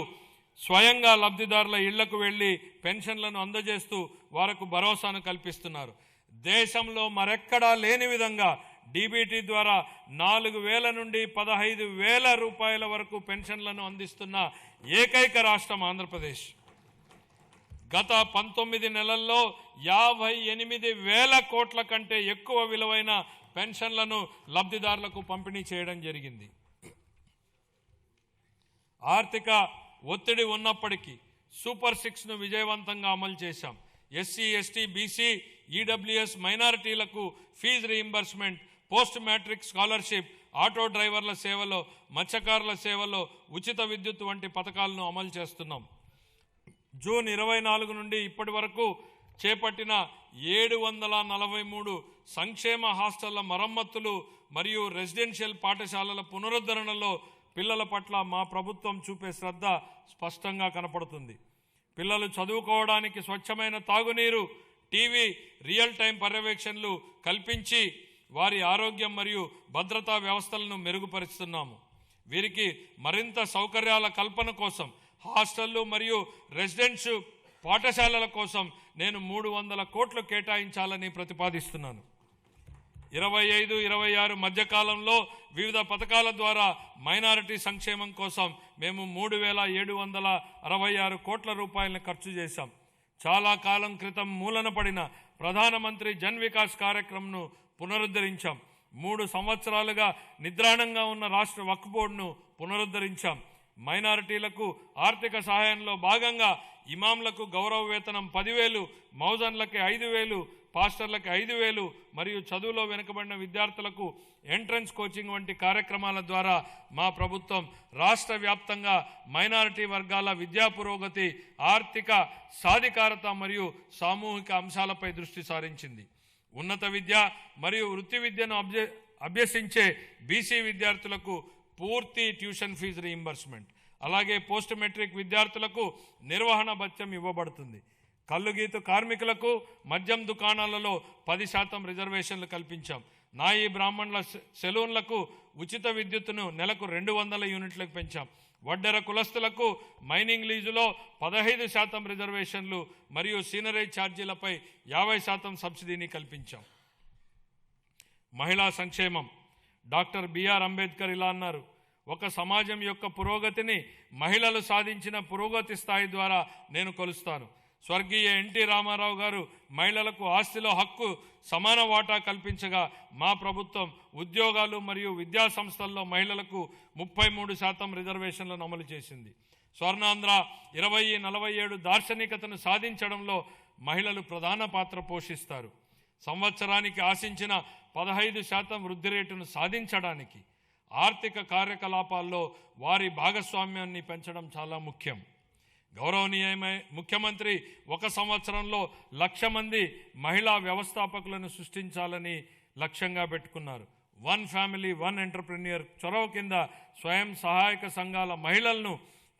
స్వయంగా లబ్ధిదారుల ఇళ్లకు వెళ్లి పెన్షన్లను అందజేస్తూ వారికి భరోసాను కల్పిస్తున్నారు. దేశంలో మరెక్కడా లేని విధంగా డీబీటీ ద్వారా 4,000 నుండి 15,000 రూపాయల వరకు పెన్షన్లను అందిస్తున్న ఏకైక రాష్ట్రం ఆంధ్రప్రదేశ్. గత 19 నెలల్లో 58,000 కోట్ల కంటే ఎక్కువ విలువైన పెన్షన్లను లబ్ధిదారులకు పంపిణీ చేయడం జరిగింది. ఆర్థిక ఒత్తిడి ఉన్నప్పటికీ సూపర్ 6ను విజయవంతంగా అమలు చేశాం. ఎస్సీ, ఎస్టీ, బీసీ, ఈడబ్ల్యూఎస్, మైనారిటీలకు fee reimbursement, post matric scholarship, auto డ్రైవర్ల సేవలో, మత్స్యకారుల సేవలో ఉచిత విద్యుత్ వంటి పథకాలను అమలు చేస్తున్నాం. జూన్ 24 నుండి ఇప్పటి వరకు చేపట్టిన 743 సంక్షేమ హాస్టళ్ల మరమ్మతులు మరియు రెసిడెన్షియల్ పాఠశాలల పునరుద్ధరణలో పిల్లల పట్ల మా ప్రభుత్వం చూపే శ్రద్ధ స్పష్టంగా కనపడుతుంది. పిల్లలు చదువుకోవడానికి స్వచ్ఛమైన తాగునీరు, టీవీ, రియల్ టైం పర్యవేక్షణలు కల్పించి వారి ఆరోగ్యం మరియు భద్రతా వ్యవస్థలను మెరుగుపరుస్తున్నాము. వీరికి మరింత సౌకర్యాల కల్పన కోసం హాస్టళ్లు మరియు రెసిడెన్షి పాఠశాలల కోసం నేను 300 కోట్లు కేటాయించాలని ప్రతిపాదిస్తున్నాను. 25-26 మధ్యకాలంలో వివిధ పథకాల ద్వారా మైనారిటీ సంక్షేమం కోసం మేము 3,766 కోట్ల రూపాయలను ఖర్చు చేశాం. చాలా కాలం క్రితం మూలన పడిన ప్రధానమంత్రి జన్ వికాస్ కార్యక్రమంను పునరుద్ధరించాం. 3 సంవత్సరాలుగా నిద్రాణంగా ఉన్న రాష్ట్ర వక్ఫ్ బోర్డును పునరుద్ధరించాం. మైనారిటీలకు ఆర్థిక సహాయంలో భాగంగా ఇమాంలకు గౌరవ వేతనం 10,000, మౌజన్లకి 5,000, పాస్టర్లకు 5,000 మరియు చదువులో వెనుకబడిన విద్యార్థులకు ఎంట్రన్స్ కోచింగ్ వంటి కార్యక్రమాల ద్వారా మా ప్రభుత్వం రాష్ట్ర వ్యాప్తంగా మైనారిటీ వర్గాల విద్యా పురోగతి, ఆర్థిక సాధికారత మరియు సామూహిక అంశాలపై దృష్టి సారించింది. ఉన్నత విద్య మరియు వృత్తి విద్యను అభ్యసించే బీసీ విద్యార్థులకు పూర్తి ట్యూషన్ ఫీజు రీయింబర్స్మెంట్, అలాగే పోస్ట్ మెట్రిక్ విద్యార్థులకు నిర్వహణ భత్యం ఇవ్వబడుతుంది. కల్లుగీతు కార్మికులకు మద్యం దుకాణాలలో 10% రిజర్వేషన్లు కల్పించాం. నాయి బ్రాహ్మణుల సెలూన్లకు ఉచిత విద్యుత్తును నెలకు 200 యూనిట్లకు పెంచాం. వడ్డెర కులస్తులకు మైనింగ్ లీజులో 15% రిజర్వేషన్లు మరియు సీనరేజ్ ఛార్జీలపై 50% సబ్సిడీని కల్పించాం. మహిళా సంక్షేమం. డాక్టర్ బిఆర్ అంబేద్కర్ ఇలా అన్నారు, ఒక సమాజం యొక్క పురోగతిని మహిళలు సాధించిన పురోగతి స్థాయి ద్వారా నేను కొలుస్తాను. స్వర్గీయ ఎన్టీ రామారావు గారు మహిళలకు ఆస్తిలో హక్కు సమాన వాటా కల్పించగా మా ప్రభుత్వం ఉద్యోగాలు మరియు విద్యా సంస్థల్లో మహిళలకు 33% రిజర్వేషన్లను అమలు చేసింది. స్వర్ణాంధ్ర 2047 దార్శనికతను సాధించడంలో మహిళలు ప్రధాన పాత్ర పోషిస్తారు. సంవత్సరానికి ఆశించిన 15% వృద్ధి రేటును సాధించడానికి ఆర్థిక కార్యకలాపాల్లో వారి భాగస్వామ్యాన్ని పెంచడం చాలా ముఖ్యం. గౌరవనీయమైన ముఖ్యమంత్రి 1 సంవత్సరంలో 1,00,000 మంది మహిళా వ్యవస్థాపకులను సృష్టించాలని లక్ష్యంగా పెట్టుకున్నారు. 1 ఫ్యామిలీ 1 ఎంటర్ప్రెన్యూర్ చొరవ కింద స్వయం సహాయక సంఘాల మహిళలను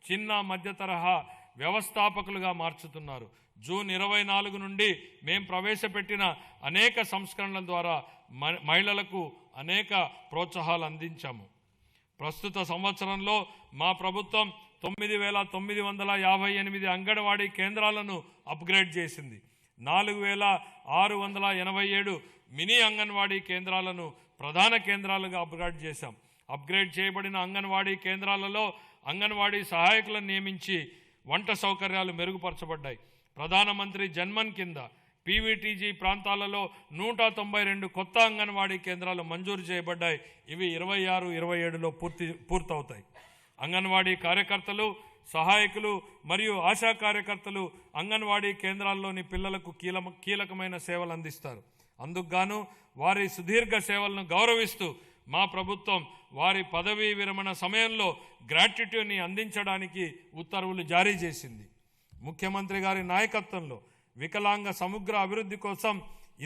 చిన్న మధ్య తరహా వ్యవస్థాపకులుగా మార్చుతున్నారు. జూన్ 24 నుండి మేము ప్రవేశపెట్టిన అనేక సంస్కరణల ద్వారా మహిళలకు అనేక ప్రోత్సాహాలు అందించాము. ప్రస్తుత సంవత్సరంలో మా ప్రభుత్వం 9,958 అంగన్వాడీ కేంద్రాలను అప్గ్రేడ్ చేసింది. 4,687 మినీ అంగన్వాడీ కేంద్రాలను ప్రధాన కేంద్రాలుగా అప్గ్రేడ్ చేశాం. అప్గ్రేడ్ చేయబడిన అంగన్వాడీ కేంద్రాలలో అంగన్వాడీ సహాయకులను నియమించి వంట సౌకర్యాలు మెరుగుపరచబడ్డాయి. ప్రధానమంత్రి జన్మన్ కింద పీవీటీజీ ప్రాంతాలలో 192 కొత్త అంగన్వాడీ కేంద్రాలు మంజూరు చేయబడ్డాయి. ఇవి 26-27లో పూర్తవుతాయి. అంగన్వాడీ కార్యకర్తలు, సహాయకులు మరియు ఆశా కార్యకర్తలు అంగన్వాడీ కేంద్రాల్లోని పిల్లలకు కీలకమైన సేవలు అందిస్తారు. అందుకుగాను వారి సుదీర్ఘ సేవలను గౌరవిస్తూ మా ప్రభుత్వం వారి పదవీ విరమణ సమయంలో గ్రాట్యుటీని అందించడానికి ఉత్తర్వులు జారీ చేసింది. ముఖ్యమంత్రి గారి నాయకత్వంలో వికలాంగ సమగ్ర అభివృద్ధి కోసం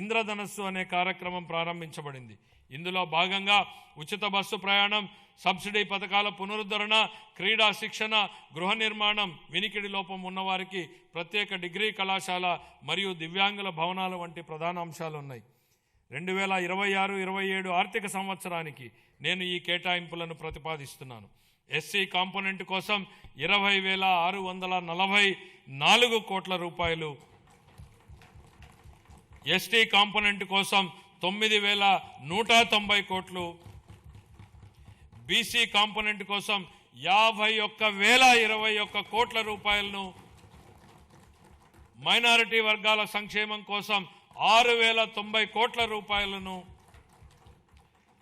ఇంద్రధనస్సు అనే కార్యక్రమం ప్రారంభించబడింది. ఇందులో భాగంగా ఉచిత బస్సు ప్రయాణం, సబ్సిడీ పథకాల పునరుద్ధరణ, క్రీడా శిక్షణ, గృహ నిర్మాణం, వినికిడి లోపం ఉన్నవారికి ప్రత్యేక డిగ్రీ కళాశాల మరియు దివ్యాంగుల భవనాలు వంటి ప్రధాన అంశాలు ఉన్నాయి. 2026-27 ఆర్థిక సంవత్సరానికి నేను ఈ కేటాయింపులను ప్రతిపాదిస్తున్నాను. ఎస్సీ కాంపోనెంట్ కోసం 20,644 కోట్ల రూపాయలు, ఎస్టీ కాంపోనెంట్ కోసం 9,190 కోట్లు, బీసీ కాంపోనెంట్ కోసం 51,021 కోట్ల రూపాయలను, మైనారిటీ వర్గాల సంక్షేమం కోసం 6,090 కోట్ల రూపాయలను,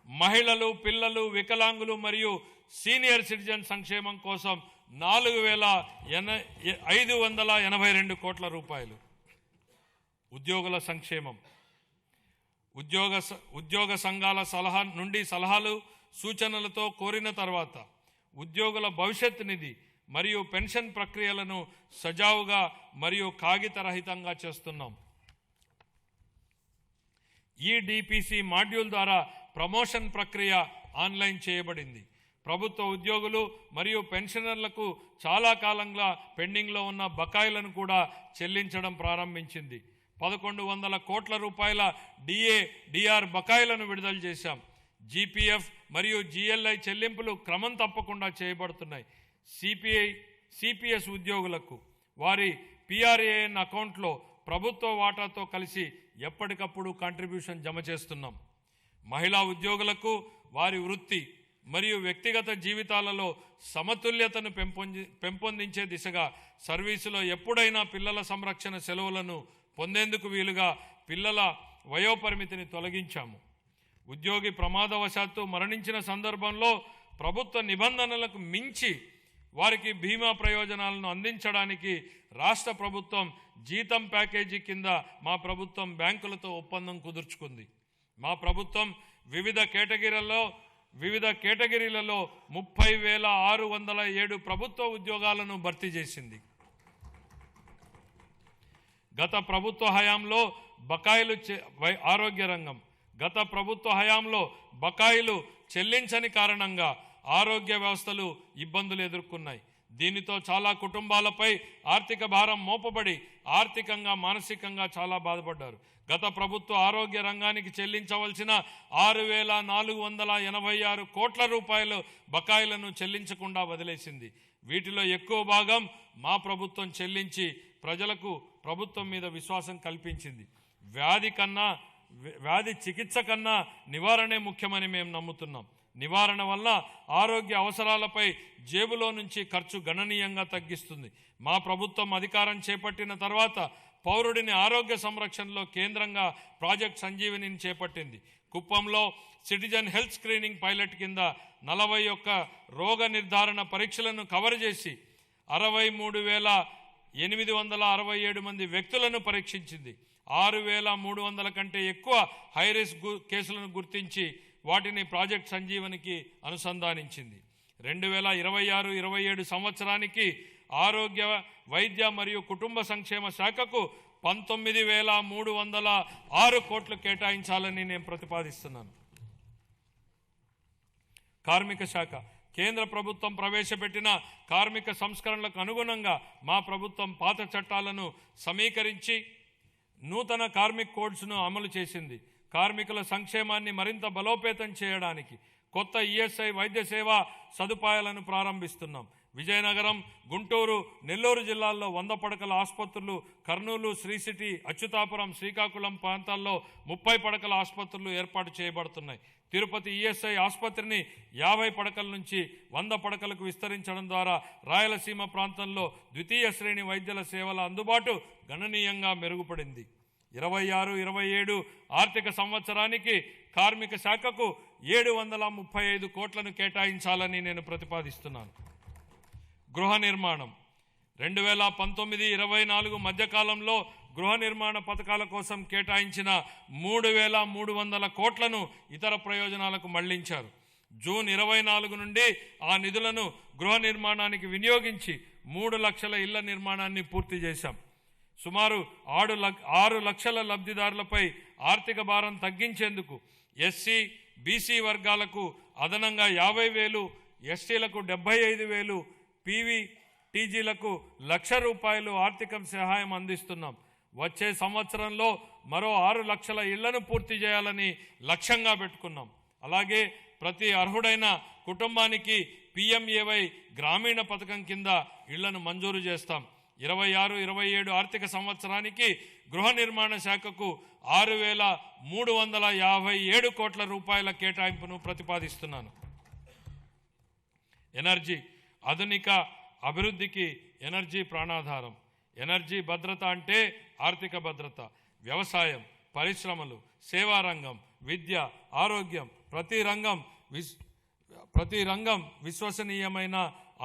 మహిళలు, పిల్లలు, వికలాంగులు మరియు సీనియర్ సిటిజన్ సంక్షేమం కోసం 4,582 కోట్ల రూపాయలు. ఉద్యోగుల సంక్షేమం. ఉద్యోగ సంఘాల సలహాలు సూచనలతో కోరిన తర్వాత ఉద్యోగుల భవిష్యత్ నిధి మరియు పెన్షన్ ప్రక్రియలను సజావుగా మరియు కాగితరహితంగా చేస్తున్నాం. ఈ డిపిసి మాడ్యూల్ ద్వారా ప్రమోషన్ ప్రక్రియ ఆన్లైన్ చేయబడింది. ప్రభుత్వ ఉద్యోగులు మరియు పెన్షనర్లకు చాలా కాలంగా పెండింగ్లో ఉన్న బకాయిలను కూడా చెల్లించడం ప్రారంభించింది. 1,100 కోట్ల రూపాయల డిఆర్ బకాయిలను విడుదల చేశాం. జీపీఎఫ్ మరియు జిఎల్ఐ చెల్లింపులు క్రమం తప్పకుండా చేయబడుతున్నాయి. సిపిఎస్ ఉద్యోగులకు వారి పిఆర్ఏఎన్ అకౌంట్లో ప్రభుత్వ వాటాతో కలిసి ఎప్పటికప్పుడు కాంట్రిబ్యూషన్ జమ చేస్తున్నాం. మహిళా ఉద్యోగులకు వారి వృత్తి మరియు వ్యక్తిగత జీవితాలలో సమతుల్యతను పెంపొందించే దిశగా సర్వీసులో ఎప్పుడైనా పిల్లల సంరక్షణ సెలవులను పొందేందుకు వీలుగా పిల్లల వయోపరిమితిని తొలగించాము. ఉద్యోగి ప్రమాదవశాత్తు మరణించిన సందర్భంలో ప్రభుత్వ నిబంధనలకు మించి వారికి బీమా ప్రయోజనాలను అందించడానికి రాష్ట్ర ప్రభుత్వం జీతం ప్యాకేజీ కింద మా ప్రభుత్వం బ్యాంకులతో ఒప్పందం కుదుర్చుకుంది. మా ప్రభుత్వం వివిధ కేటగిరీలలో 30,607 ప్రభుత్వ ఉద్యోగాలను భర్తీ చేసింది. గత ప్రభుత్వ హయాంలో బకాయిలు ఆరోగ్య రంగం. గత ప్రభుత్వ హయాంలో బకాయిలు చెల్లించని కారణంగా ఆరోగ్య వ్యవస్థలు ఇబ్బందులు ఎదుర్కొన్నాయి. దీనితో చాలా కుటుంబాలపై ఆర్థిక భారం మోపబడి ఆర్థికంగా మానసికంగా చాలా బాధపడ్డారు. గత ప్రభుత్వ ఆరోగ్య రంగానికి చెల్లించవలసిన 6,486 కోట్ల రూపాయలు బకాయిలను చెల్లించకుండా వదిలేసింది. వీటిలో ఎక్కువ భాగం మా ప్రభుత్వం చెల్లించి ప్రజలకు ప్రభుత్వం మీద విశ్వాసం కల్పించింది. వ్యాధి చికిత్స కన్నా నివారణే ముఖ్యమని మేము నమ్ముతున్నాం. నివారణ వల్ల ఆరోగ్య అవసరాలపై జేబులో నుంచి ఖర్చు గణనీయంగా తగ్గిస్తుంది. మా ప్రభుత్వం అధికారం చేపట్టిన తర్వాత పౌరుడిని ఆరోగ్య సంరక్షణలో కేంద్రంగా ప్రాజెక్ట్ సంజీవనిని చేపట్టింది. కుప్పంలో సిటిజన్ హెల్త్ స్క్రీనింగ్ పైలట్ కింద 41 రోగ నిర్ధారణ పరీక్షలను కవర్ చేసి 63,867 మంది వ్యక్తులను పరీక్షించింది. 6,300 కంటే ఎక్కువ హైరిస్క్ కేసులను గుర్తించి వాటిని ప్రాజెక్ట్ సంజీవనికి అనుసంధానించింది. 2026-27 సంవత్సరానికి ఆరోగ్య వైద్య మరియు కుటుంబ సంక్షేమ శాఖకు 19,306 కోట్లు కేటాయించాలని నేను ప్రతిపాదిస్తున్నాను. కార్మిక శాఖ కేంద్ర ప్రభుత్వం ప్రవేశపెట్టిన కార్మిక సంస్కరణలకు అనుగుణంగా మా ప్రభుత్వం పాత చట్టాలను సమీకరించి నూతన కార్మిక్ కోడ్స్ను అమలు చేసింది. కార్మికుల సంక్షేమాన్ని మరింత బలోపేతం చేయడానికి కొత్త ఈఎస్ఐ వైద్య సేవా సదుపాయాలను ప్రారంభిస్తున్నాం. విజయనగరం, గుంటూరు, నెల్లూరు జిల్లాల్లో 100 పడకల ఆసుపత్రులు, కర్నూలు, శ్రీ సిటీ, అచ్యుతాపురం, శ్రీకాకుళం ప్రాంతాల్లో 30 పడకల ఆసుపత్రులు ఏర్పాటు చేయబడుతున్నాయి. తిరుపతి ఈఎస్ఐ ఆసుపత్రిని 50 పడకల నుంచి 100 పడకలకు విస్తరించడం ద్వారా రాయలసీమ ప్రాంతంలో ద్వితీయ శ్రేణి వైద్యుల సేవల అందుబాటు గణనీయంగా మెరుగుపడింది. 26-27 ఆర్థిక సంవత్సరానికి కార్మిక శాఖకు 735 కోట్లను కేటాయించాలని నేను ప్రతిపాదిస్తున్నాను. గృహ నిర్మాణం 2019-24 మధ్యకాలంలో గృహ నిర్మాణ పథకాల కోసం కేటాయించిన 3,300 కోట్లను ఇతర ప్రయోజనాలకు మళ్లించారు. జూన్ 24 నుండి ఆ నిధులను గృహ నిర్మాణానికి వినియోగించి 3 లక్షల ఇళ్ల నిర్మాణాన్ని పూర్తి చేశాం. సుమారు 6 లక్షల లబ్ధిదారులపై ఆర్థిక భారం తగ్గించేందుకు ఎస్సీ, బీసీ వర్గాలకు అదనంగా 50,000, ఎస్టీలకు 75,000, పీవీ, టీజీలకు ₹1,00,000 ఆర్థిక సహాయం అందిస్తున్నాం. వచ్చే సంవత్సరంలో మరో 6 లక్షల ఇళ్లను పూర్తి చేయాలని లక్ష్యంగా పెట్టుకున్నాం. అలాగే ప్రతి అర్హుడైన కుటుంబానికి PMAY గ్రామీణ పథకం కింద ఇళ్లను మంజూరు చేస్తాం. 26-27 ఆర్థిక సంవత్సరానికి గృహ నిర్మాణ శాఖకు 6,357 కోట్ల రూపాయల కేటాయింపును ప్రతిపాదిస్తున్నాను. ఎనర్జీ ఆధునిక అభివృద్ధికి ఎనర్జీ ప్రాణాధారం. ఎనర్జీ భద్రత అంటే ఆర్థిక భద్రత. వ్యవసాయం, పరిశ్రమలు, సేవా రంగం, విద్య, ఆరోగ్యం ప్రతి రంగం విశ్వసనీయమైన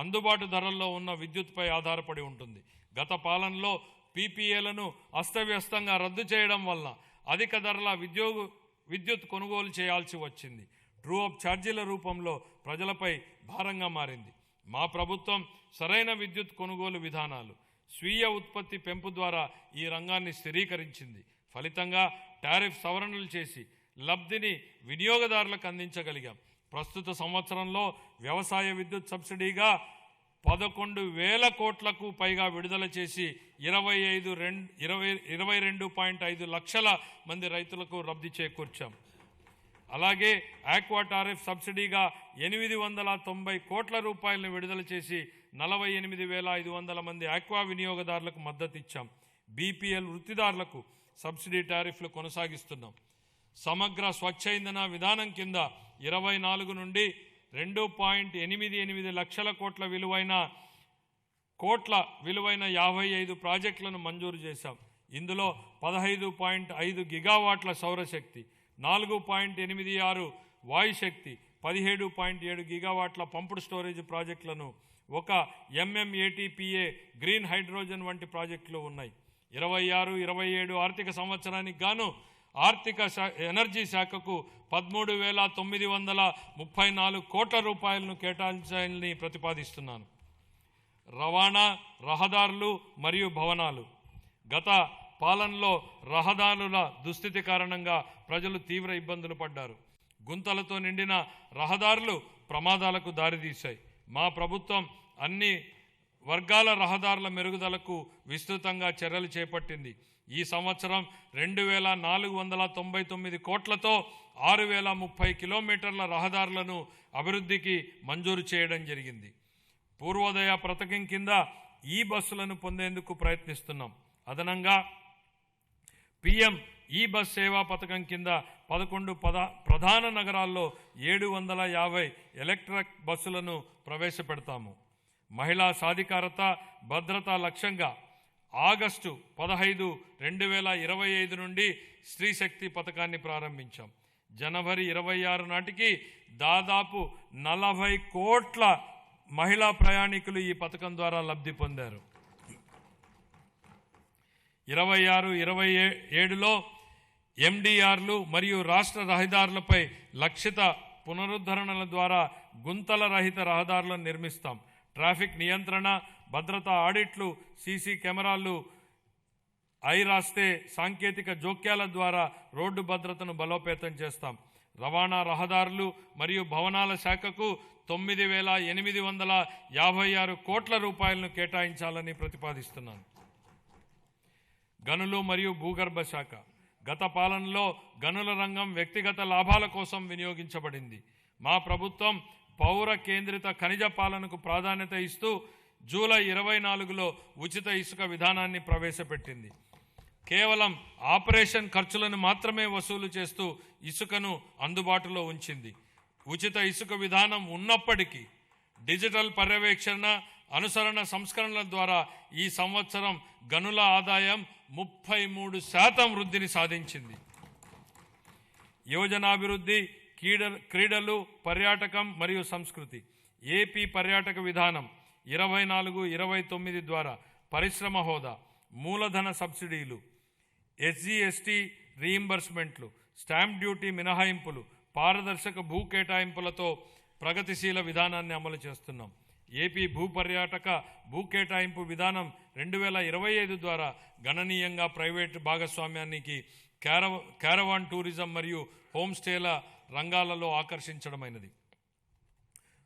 అందుబాటు ధరల్లో ఉన్న విద్యుత్పై ఆధారపడి ఉంటుంది. గత పాలనలో PPAలను అస్తవ్యస్తంగా రద్దు చేయడం వల్ల అధిక ధరల విద్యుత్ కొనుగోలు చేయాల్సి వచ్చింది. ట్రూ అప్ ఛార్జీల రూపంలో ప్రజలపై భారంగా మారింది. మా ప్రభుత్వం సరైన విద్యుత్ కొనుగోలు విధానాలు, స్వీయ ఉత్పత్తి పెంపు ద్వారా ఈ రంగాన్ని స్థిరీకరించింది. ఫలితంగా టారిఫ్ సవరణలు చేసి లబ్ధిని వినియోగదారులకు అందించగలిగాం. ప్రస్తుత సంవత్సరంలో వ్యవసాయ విద్యుత్ సబ్సిడీగా 11,000 కోట్లకు పైగా విడుదల చేసి 22.5 లక్షల మంది రైతులకు లబ్ధి చేకూర్చాం. అలాగే ఆక్వా టారిఫ్ సబ్సిడీగా 890 కోట్ల రూపాయలను విడుదల చేసి 48,500 మంది ఆక్వా వినియోగదారులకు మద్దతు ఇచ్చాం. BPL వృత్తిదారులకు సబ్సిడీ టారిఫ్లు కొనసాగిస్తున్నాం. సమగ్ర స్వచ్ఛ ఇంధన విధానం కింద 24 నుండి 2.88 లక్షల కోట్ల విలువైన 55 ప్రాజెక్టులను మంజూరు చేశాం. ఇందులో 15.5 గిగావాట్ల సౌరశక్తి, 4.86 వాయుశక్తి, 17.7 గిగావాట్ల పంపుడు స్టోరేజ్ ప్రాజెక్టులను, 1 MMATPA గ్రీన్ హైడ్రోజన్ వంటి ప్రాజెక్టులు ఉన్నాయి. 26-27 ఆర్థిక సంవత్సరానికి గాను ఎనర్జీ శాఖకు 13,934 కోట్ల రూపాయలను కేటాయించాలని ప్రతిపాదిస్తున్నాను. రవాణా, రహదారులు మరియు భవనాలు. గత పాలనలో రహదారుల దుస్థితి కారణంగా ప్రజలు తీవ్ర ఇబ్బందులు పడ్డారు. గుంతలతో నిండిన రహదారులు ప్రమాదాలకు దారితీశాయి. మా ప్రభుత్వం అన్ని వర్గాల రహదారుల మెరుగుదలకు విస్తృతంగా చర్యలు చేపట్టింది. ఈ సంవత్సరం 2499 కోట్లతో 6030 కిలోమీటర్ల రహదారులను అభివృద్ధికి మంజూరు చేయడం జరిగింది. పూర్వోదయ పథకం కింద ఈ బస్సులను పొందేందుకు ప్రయత్నిస్తున్నాం. అదనంగా PM ఈ బస్ సేవా పథకం కింద 11 ప్రధాన నగరాల్లో 750 ఎలక్ట్రిక్ బస్సులను ప్రవేశపెడతాము. మహిళా సాధికారత భద్రత లక్ష్యంగా ఆగస్టు 15, 2025 నుండి స్త్రీ శక్తి పథకాన్ని ప్రారంభించాం. జనవరి 26 నాటికి దాదాపు 40 కోట్ల మహిళా ప్రయాణికులు ఈ పథకం ద్వారా లబ్ధి పొందారు. 26-27లో MDRలు మరియు రాష్ట్ర రహదారులపై లక్షిత పునరుద్ధరణల ద్వారా గుంతల రహిత రహదారులను నిర్మిస్తాం. ట్రాఫిక్ నియంత్రణ, భద్రతా ఆడిట్లు, సీసీ కెమెరాలు, రాస్తే సాంకేతిక జోక్యాల ద్వారా రోడ్డు భద్రతను బలోపేతం చేస్తాం. రవాణా రహదారులు మరియు భవనాల శాఖకు 9,856 కోట్ల రూపాయలను కేటాయించాలని ప్రతిపాదిస్తున్నాను. గనులు మరియు భూగర్భ శాఖ గత పాలనలో గనుల రంగం వ్యక్తిగత లాభాల కోసం వినియోగించబడింది. మా ప్రభుత్వం పౌర కేంద్రిత ఖనిజ పాలనకు ప్రాధాన్యత ఇస్తూ జూలై 24లో ఉచిత ఇసుక విధానాన్ని ప్రవేశపెట్టింది. కేవలం ఆపరేషన్ ఖర్చులను మాత్రమే వసూలు చేస్తూ ఇసుకను అందుబాటులో ఉంచింది. ఉచిత ఇసుక విధానం ఉన్నప్పటికీ డిజిటల్ పర్యవేక్షణ, అనుసరణ సంస్కరణల ద్వారా ఈ సంవత్సరం గనుల ఆదాయం 33% వృద్ధిని సాధించింది. యోజనాభివృద్ధి, క్రీడలు, పర్యాటకం మరియు సంస్కృతి ఏపీ పర్యాటక విధానం 24-29 ద్వారా పరిశ్రమ హోదా, మూలధన సబ్సిడీలు, SGST రీయింబర్స్మెంట్లు, స్టాంప్ డ్యూటీ మినహాయింపులు, పారదర్శక భూ కేటాయింపులతో ప్రగతిశీల విధానాన్ని అమలు చేస్తున్నాం. ఏపీ భూపర్యాటక భూ కేటాయింపు విధానం 2025 ద్వారా గణనీయంగా ప్రైవేటు భాగస్వామ్యానికి, క్యారవాన్ టూరిజం మరియు హోమ్ స్టేల రంగాలలో ఆకర్షించడమైనది.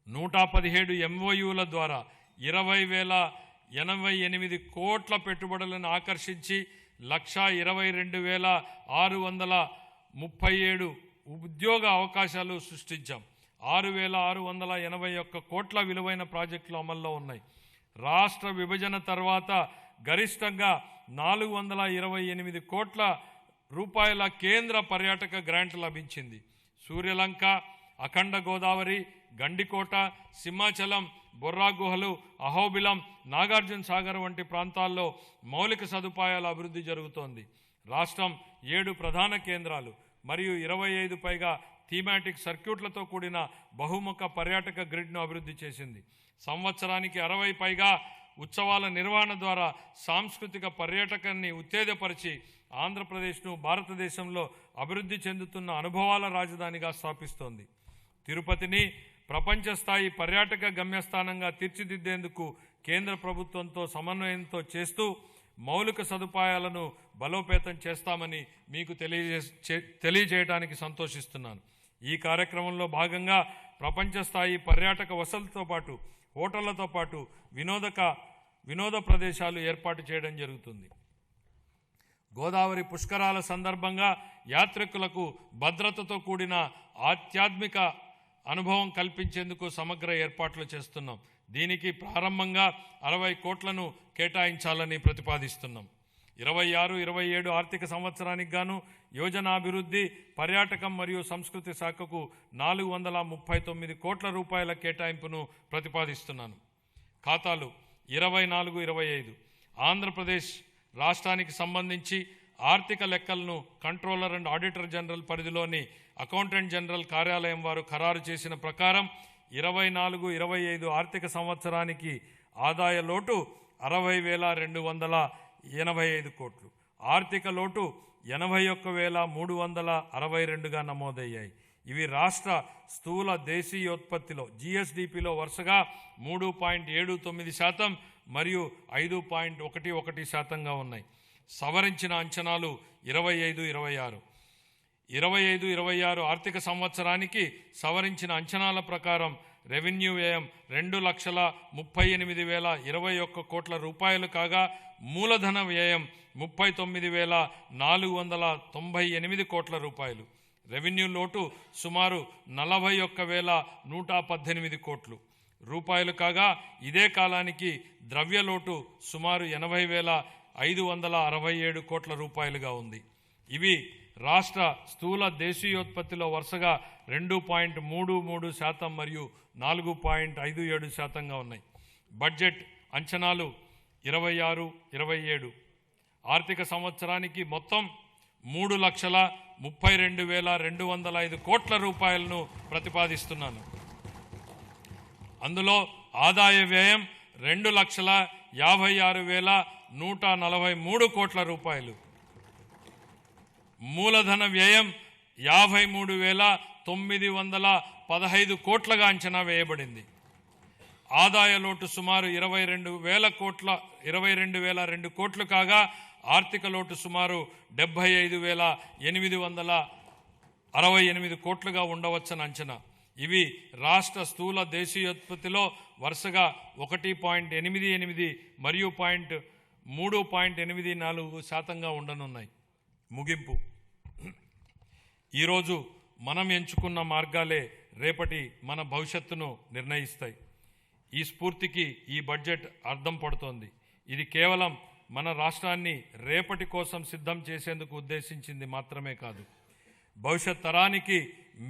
117 MOUల ద్వారా 20,088 కోట్ల పెట్టుబడులను ఆకర్షించి 122,637 ఉద్యోగ అవకాశాలు సృష్టించాం. 6,681 కోట్ల విలువైన ప్రాజెక్టులు అమల్లో ఉన్నాయి. రాష్ట్ర విభజన తర్వాత గరిష్టంగా 428 కోట్ల రూపాయల కేంద్ర పర్యాటక గ్రాంట్ లభించింది. సూర్యలంక, అఖండ గోదావరి, గండికోట, సింహాచలం, బొర్రా గుహలు, అహోబిలం, నాగార్జున సాగర్ వంటి ప్రాంతాల్లో మౌలిక సదుపాయాల అభివృద్ధి జరుగుతోంది. రాష్ట్రం 7 ప్రధాన కేంద్రాలు మరియు 25 పైగా థీమాటిక్ సర్క్యూట్లతో కూడిన బహుముఖ పర్యాటక గ్రిడ్ను అభివృద్ధి చేసింది. సంవత్సరానికి 60 పైగా ఉత్సవాల నిర్వహణ ద్వారా సాంస్కృతిక పర్యాటకాన్ని ఉత్తేజపరిచి ఆంధ్రప్రదేశ్ను భారతదేశంలో అభివృద్ధి చెందుతున్న అనుభవాల రాజధానిగా స్థాపిస్తోంది. తిరుపతిని ప్రపంచ స్థాయి పర్యాటక గమ్యస్థానంగా తీర్చిదిద్దేందుకు కేంద్ర ప్రభుత్వంతో సమన్వయంతో చేస్తూ మౌలిక సదుపాయాలను బలోపేతం చేస్తామని మీకు తెలియజేయడానికి సంతోషిస్తున్నాను. ఈ కార్యక్రమంలో భాగంగా ప్రపంచ స్థాయి పర్యాటక వసతులతో పాటు హోటళ్లతో పాటు వినోద ప్రదేశాలు ఏర్పాటు చేయడం జరుగుతుంది. గోదావరి పుష్కరాల సందర్భంగా యాత్రికులకు భద్రతతో కూడిన ఆధ్యాత్మిక అనుభవం కల్పించేందుకు సమగ్ర ఏర్పాట్లు చేస్తున్నాం. దీనికి ప్రారంభంగా 60 కోట్లను కేటాయించాలని ప్రతిపాదిస్తున్నాం. 26-27 ఆర్థిక సంవత్సరానికి గాను యోజనాభివృద్ధి, పర్యాటకం మరియు సంస్కృతి శాఖకు 439 కోట్ల రూపాయల కేటాయింపును ప్రతిపాదిస్తున్నాను. ఖాతాలు 24-25 ఆంధ్రప్రదేశ్ రాష్ట్రానికి సంబంధించి ఆర్థిక లెక్కలను కంట్రోలర్ అండ్ ఆడిటర్ జనరల్ పరిధిలోని అకౌంటెంట్ జనరల్ కార్యాలయం వారు ఖరారు చేసిన ప్రకారం 24-25 ఆర్థిక సంవత్సరానికి ఆదాయ లోటు 60,285 కోట్లు, ఆర్థిక లోటు 81,362గా నమోదయ్యాయి. ఇవి రాష్ట్ర స్థూల దేశీయోత్పత్తిలో GSDPలో వరుసగా 3.79% మరియు 5.11%గా ఉన్నాయి. సవరించిన అంచనాలు 25-26 ఆర్థిక సంవత్సరానికి సవరించిన అంచనాల ప్రకారం రెవెన్యూ వ్యయం 2,38,021 కోట్ల రూపాయలు కాగా మూలధన వ్యయం 39,498 కోట్ల రూపాయలు. రెవెన్యూ లోటు సుమారు 41,118 కోట్లు రూపాయలు కాగా ఇదే కాలానికి ద్రవ్య లోటు సుమారు 80,567 కోట్ల రూపాయలుగా ఉంది. ఇవి రాష్ట్ర స్థూల దేశీయోత్పత్తిలో వరుసగా 2.33% మరియు 4.57%గా ఉన్నాయి. బడ్జెట్ అంచనాలు 26-27 ఆర్థిక సంవత్సరానికి మొత్తం 3,32,205 కోట్ల రూపాయలను ప్రతిపాదిస్తున్నాను. అందులో ఆదాయ వ్యయం 2,56,143 కోట్ల రూపాయలు, మూలధన వ్యయం 53,915 కోట్లుగా అంచనా వేయబడింది. ఆదాయ లోటు సుమారు 22,002 కోట్లు కాగా ఆర్థిక లోటు సుమారు 75,868 కోట్లుగా ఉండవచ్చని అంచనా. ఇవి రాష్ట్ర స్థూల దేశీయోత్పత్తిలో వరుసగా 1.88 మరియు 3.84% ఉండనున్నాయి. ముగింపు. ఈరోజు మనం ఎంచుకున్న మార్గాలే రేపటి మన భవిష్యత్తును నిర్ణయిస్తాయి. ఈ స్ఫూర్తికి ఈ బడ్జెట్ అర్థం పడుతోంది. ఇది కేవలం మన రాష్ట్రాన్ని రేపటి కోసం సిద్ధం చేసేందుకు ఉద్దేశించింది మాత్రమే కాదు, భవిష్యత్ తరానికి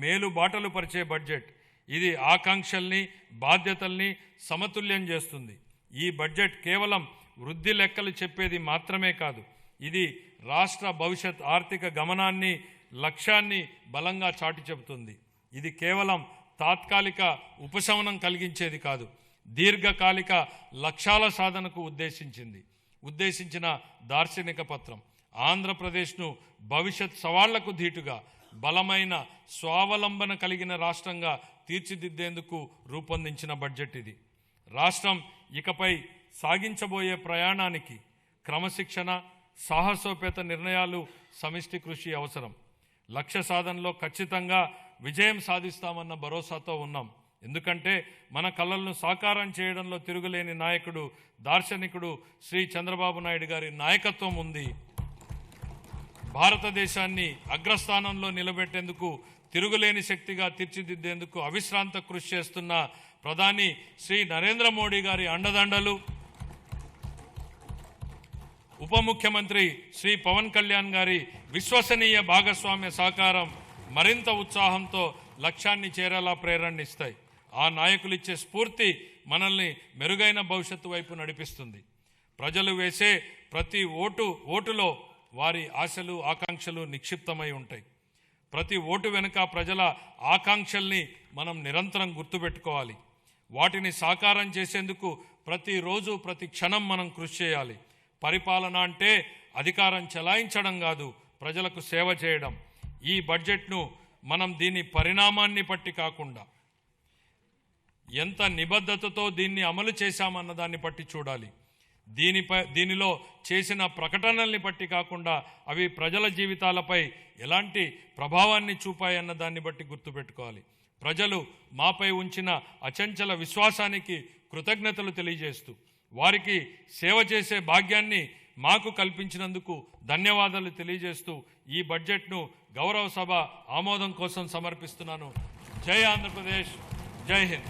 మేలు బాటలు పరిచే బడ్జెట్. ఇది ఆకాంక్షల్ని బాధ్యతల్ని సమతుల్యం చేస్తుంది. ఈ బడ్జెట్ కేవలం వృద్ధి లెక్కలు చెప్పేది మాత్రమే కాదు, ఇది రాష్ట్ర భవిష్యత్ ఆర్థిక గమనాన్ని లక్ష్యాన్ని బలంగా చాటి చెబుతుంది. ఇది కేవలం తాత్కాలిక ఉపశమనం కలిగించేది కాదు, దీర్ఘకాలిక లక్ష్యాల సాధనకు ఉద్దేశించిన దార్శనిక పత్రం. ఆంధ్రప్రదేశ్ను భవిష్యత్ సవాళ్లకు ధీటుగా బలమైన స్వావలంబన కలిగిన రాష్ట్రంగా తీర్చిదిద్దేందుకు రూపొందించిన బడ్జెట్ ఇది. రాష్ట్రం ఇకపై సాగించబోయే ప్రయాణానికి క్రమశిక్షణ, సాహసోపేత నిర్ణయాలు, సమిష్టి కృషి అవసరం. లక్ష్య సాధనలో ఖచ్చితంగా విజయం సాధిస్తామన్న భరోసాతో ఉన్నాం. ఎందుకంటే మన కలలను సాకారం చేయడంలో తిరుగులేని నాయకుడు, దార్శనికుడు శ్రీ చంద్రబాబు నాయుడు గారి నాయకత్వం ఉంది. భారతదేశాన్ని అగ్రస్థానంలో నిలబెట్టేందుకు, తిరుగులేని శక్తిగా తీర్చిదిద్దేందుకు అవిశ్రాంత కృషి చేస్తున్న ప్రధాని శ్రీ నరేంద్ర మోడీ గారి అండదండలు, ఉప ముఖ్యమంత్రి శ్రీ పవన్ కళ్యాణ్ గారి విశ్వసనీయ భాగస్వామ్య సహకారం మరింత ఉత్సాహంతో లక్ష్యాన్ని చేరేలా ప్రేరణనిస్తాయి. ఆ నాయకులిచ్చే స్ఫూర్తి మనల్ని మెరుగైన భవిష్యత్తు వైపు నడిపిస్తుంది. ప్రజలు వేసే ప్రతి ఓటులో వారి ఆశలు, ఆకాంక్షలు నిక్షిప్తమై ఉంటాయి. ప్రతి ఓటు వెనుక ప్రజల ఆకాంక్షల్ని మనం నిరంతరం గుర్తుపెట్టుకోవాలి. వాటిని సాకారం చేసేందుకు ప్రతిరోజు, ప్రతి క్షణం మనం కృషి చేయాలి. పరిపాలన అంటే అధికారం చెలాయించడం కాదు, ప్రజలకు సేవ చేయడం. ఈ బడ్జెట్ను మనం దీని పరిణామాన్ని బట్టి కాకుండా ఎంత నిబద్ధతతో దీన్ని అమలు చేశామన్న దాన్ని బట్టి చూడాలి. దీనిలో చేసిన ప్రకటనల్ని బట్టి కాకుండా అవి ప్రజల జీవితాలపై ఎలాంటి ప్రభావాన్ని చూపాయన్న దాన్ని బట్టి గుర్తుపెట్టుకోవాలి. ప్రజలు మాపై ఉంచిన అచంచల విశ్వాసానికి కృతజ్ఞతలు తెలియజేస్తూ వారికి సేవ చేసే భాగ్యాన్ని మాకు కల్పించినందుకు ధన్యవాదాలు తెలియజేస్తూ ఈ బడ్జెట్ను గౌరవ సభ ఆమోదం కోసం సమర్పిస్తున్నాను. జై ఆంధ్రప్రదేశ్, జై హింద్.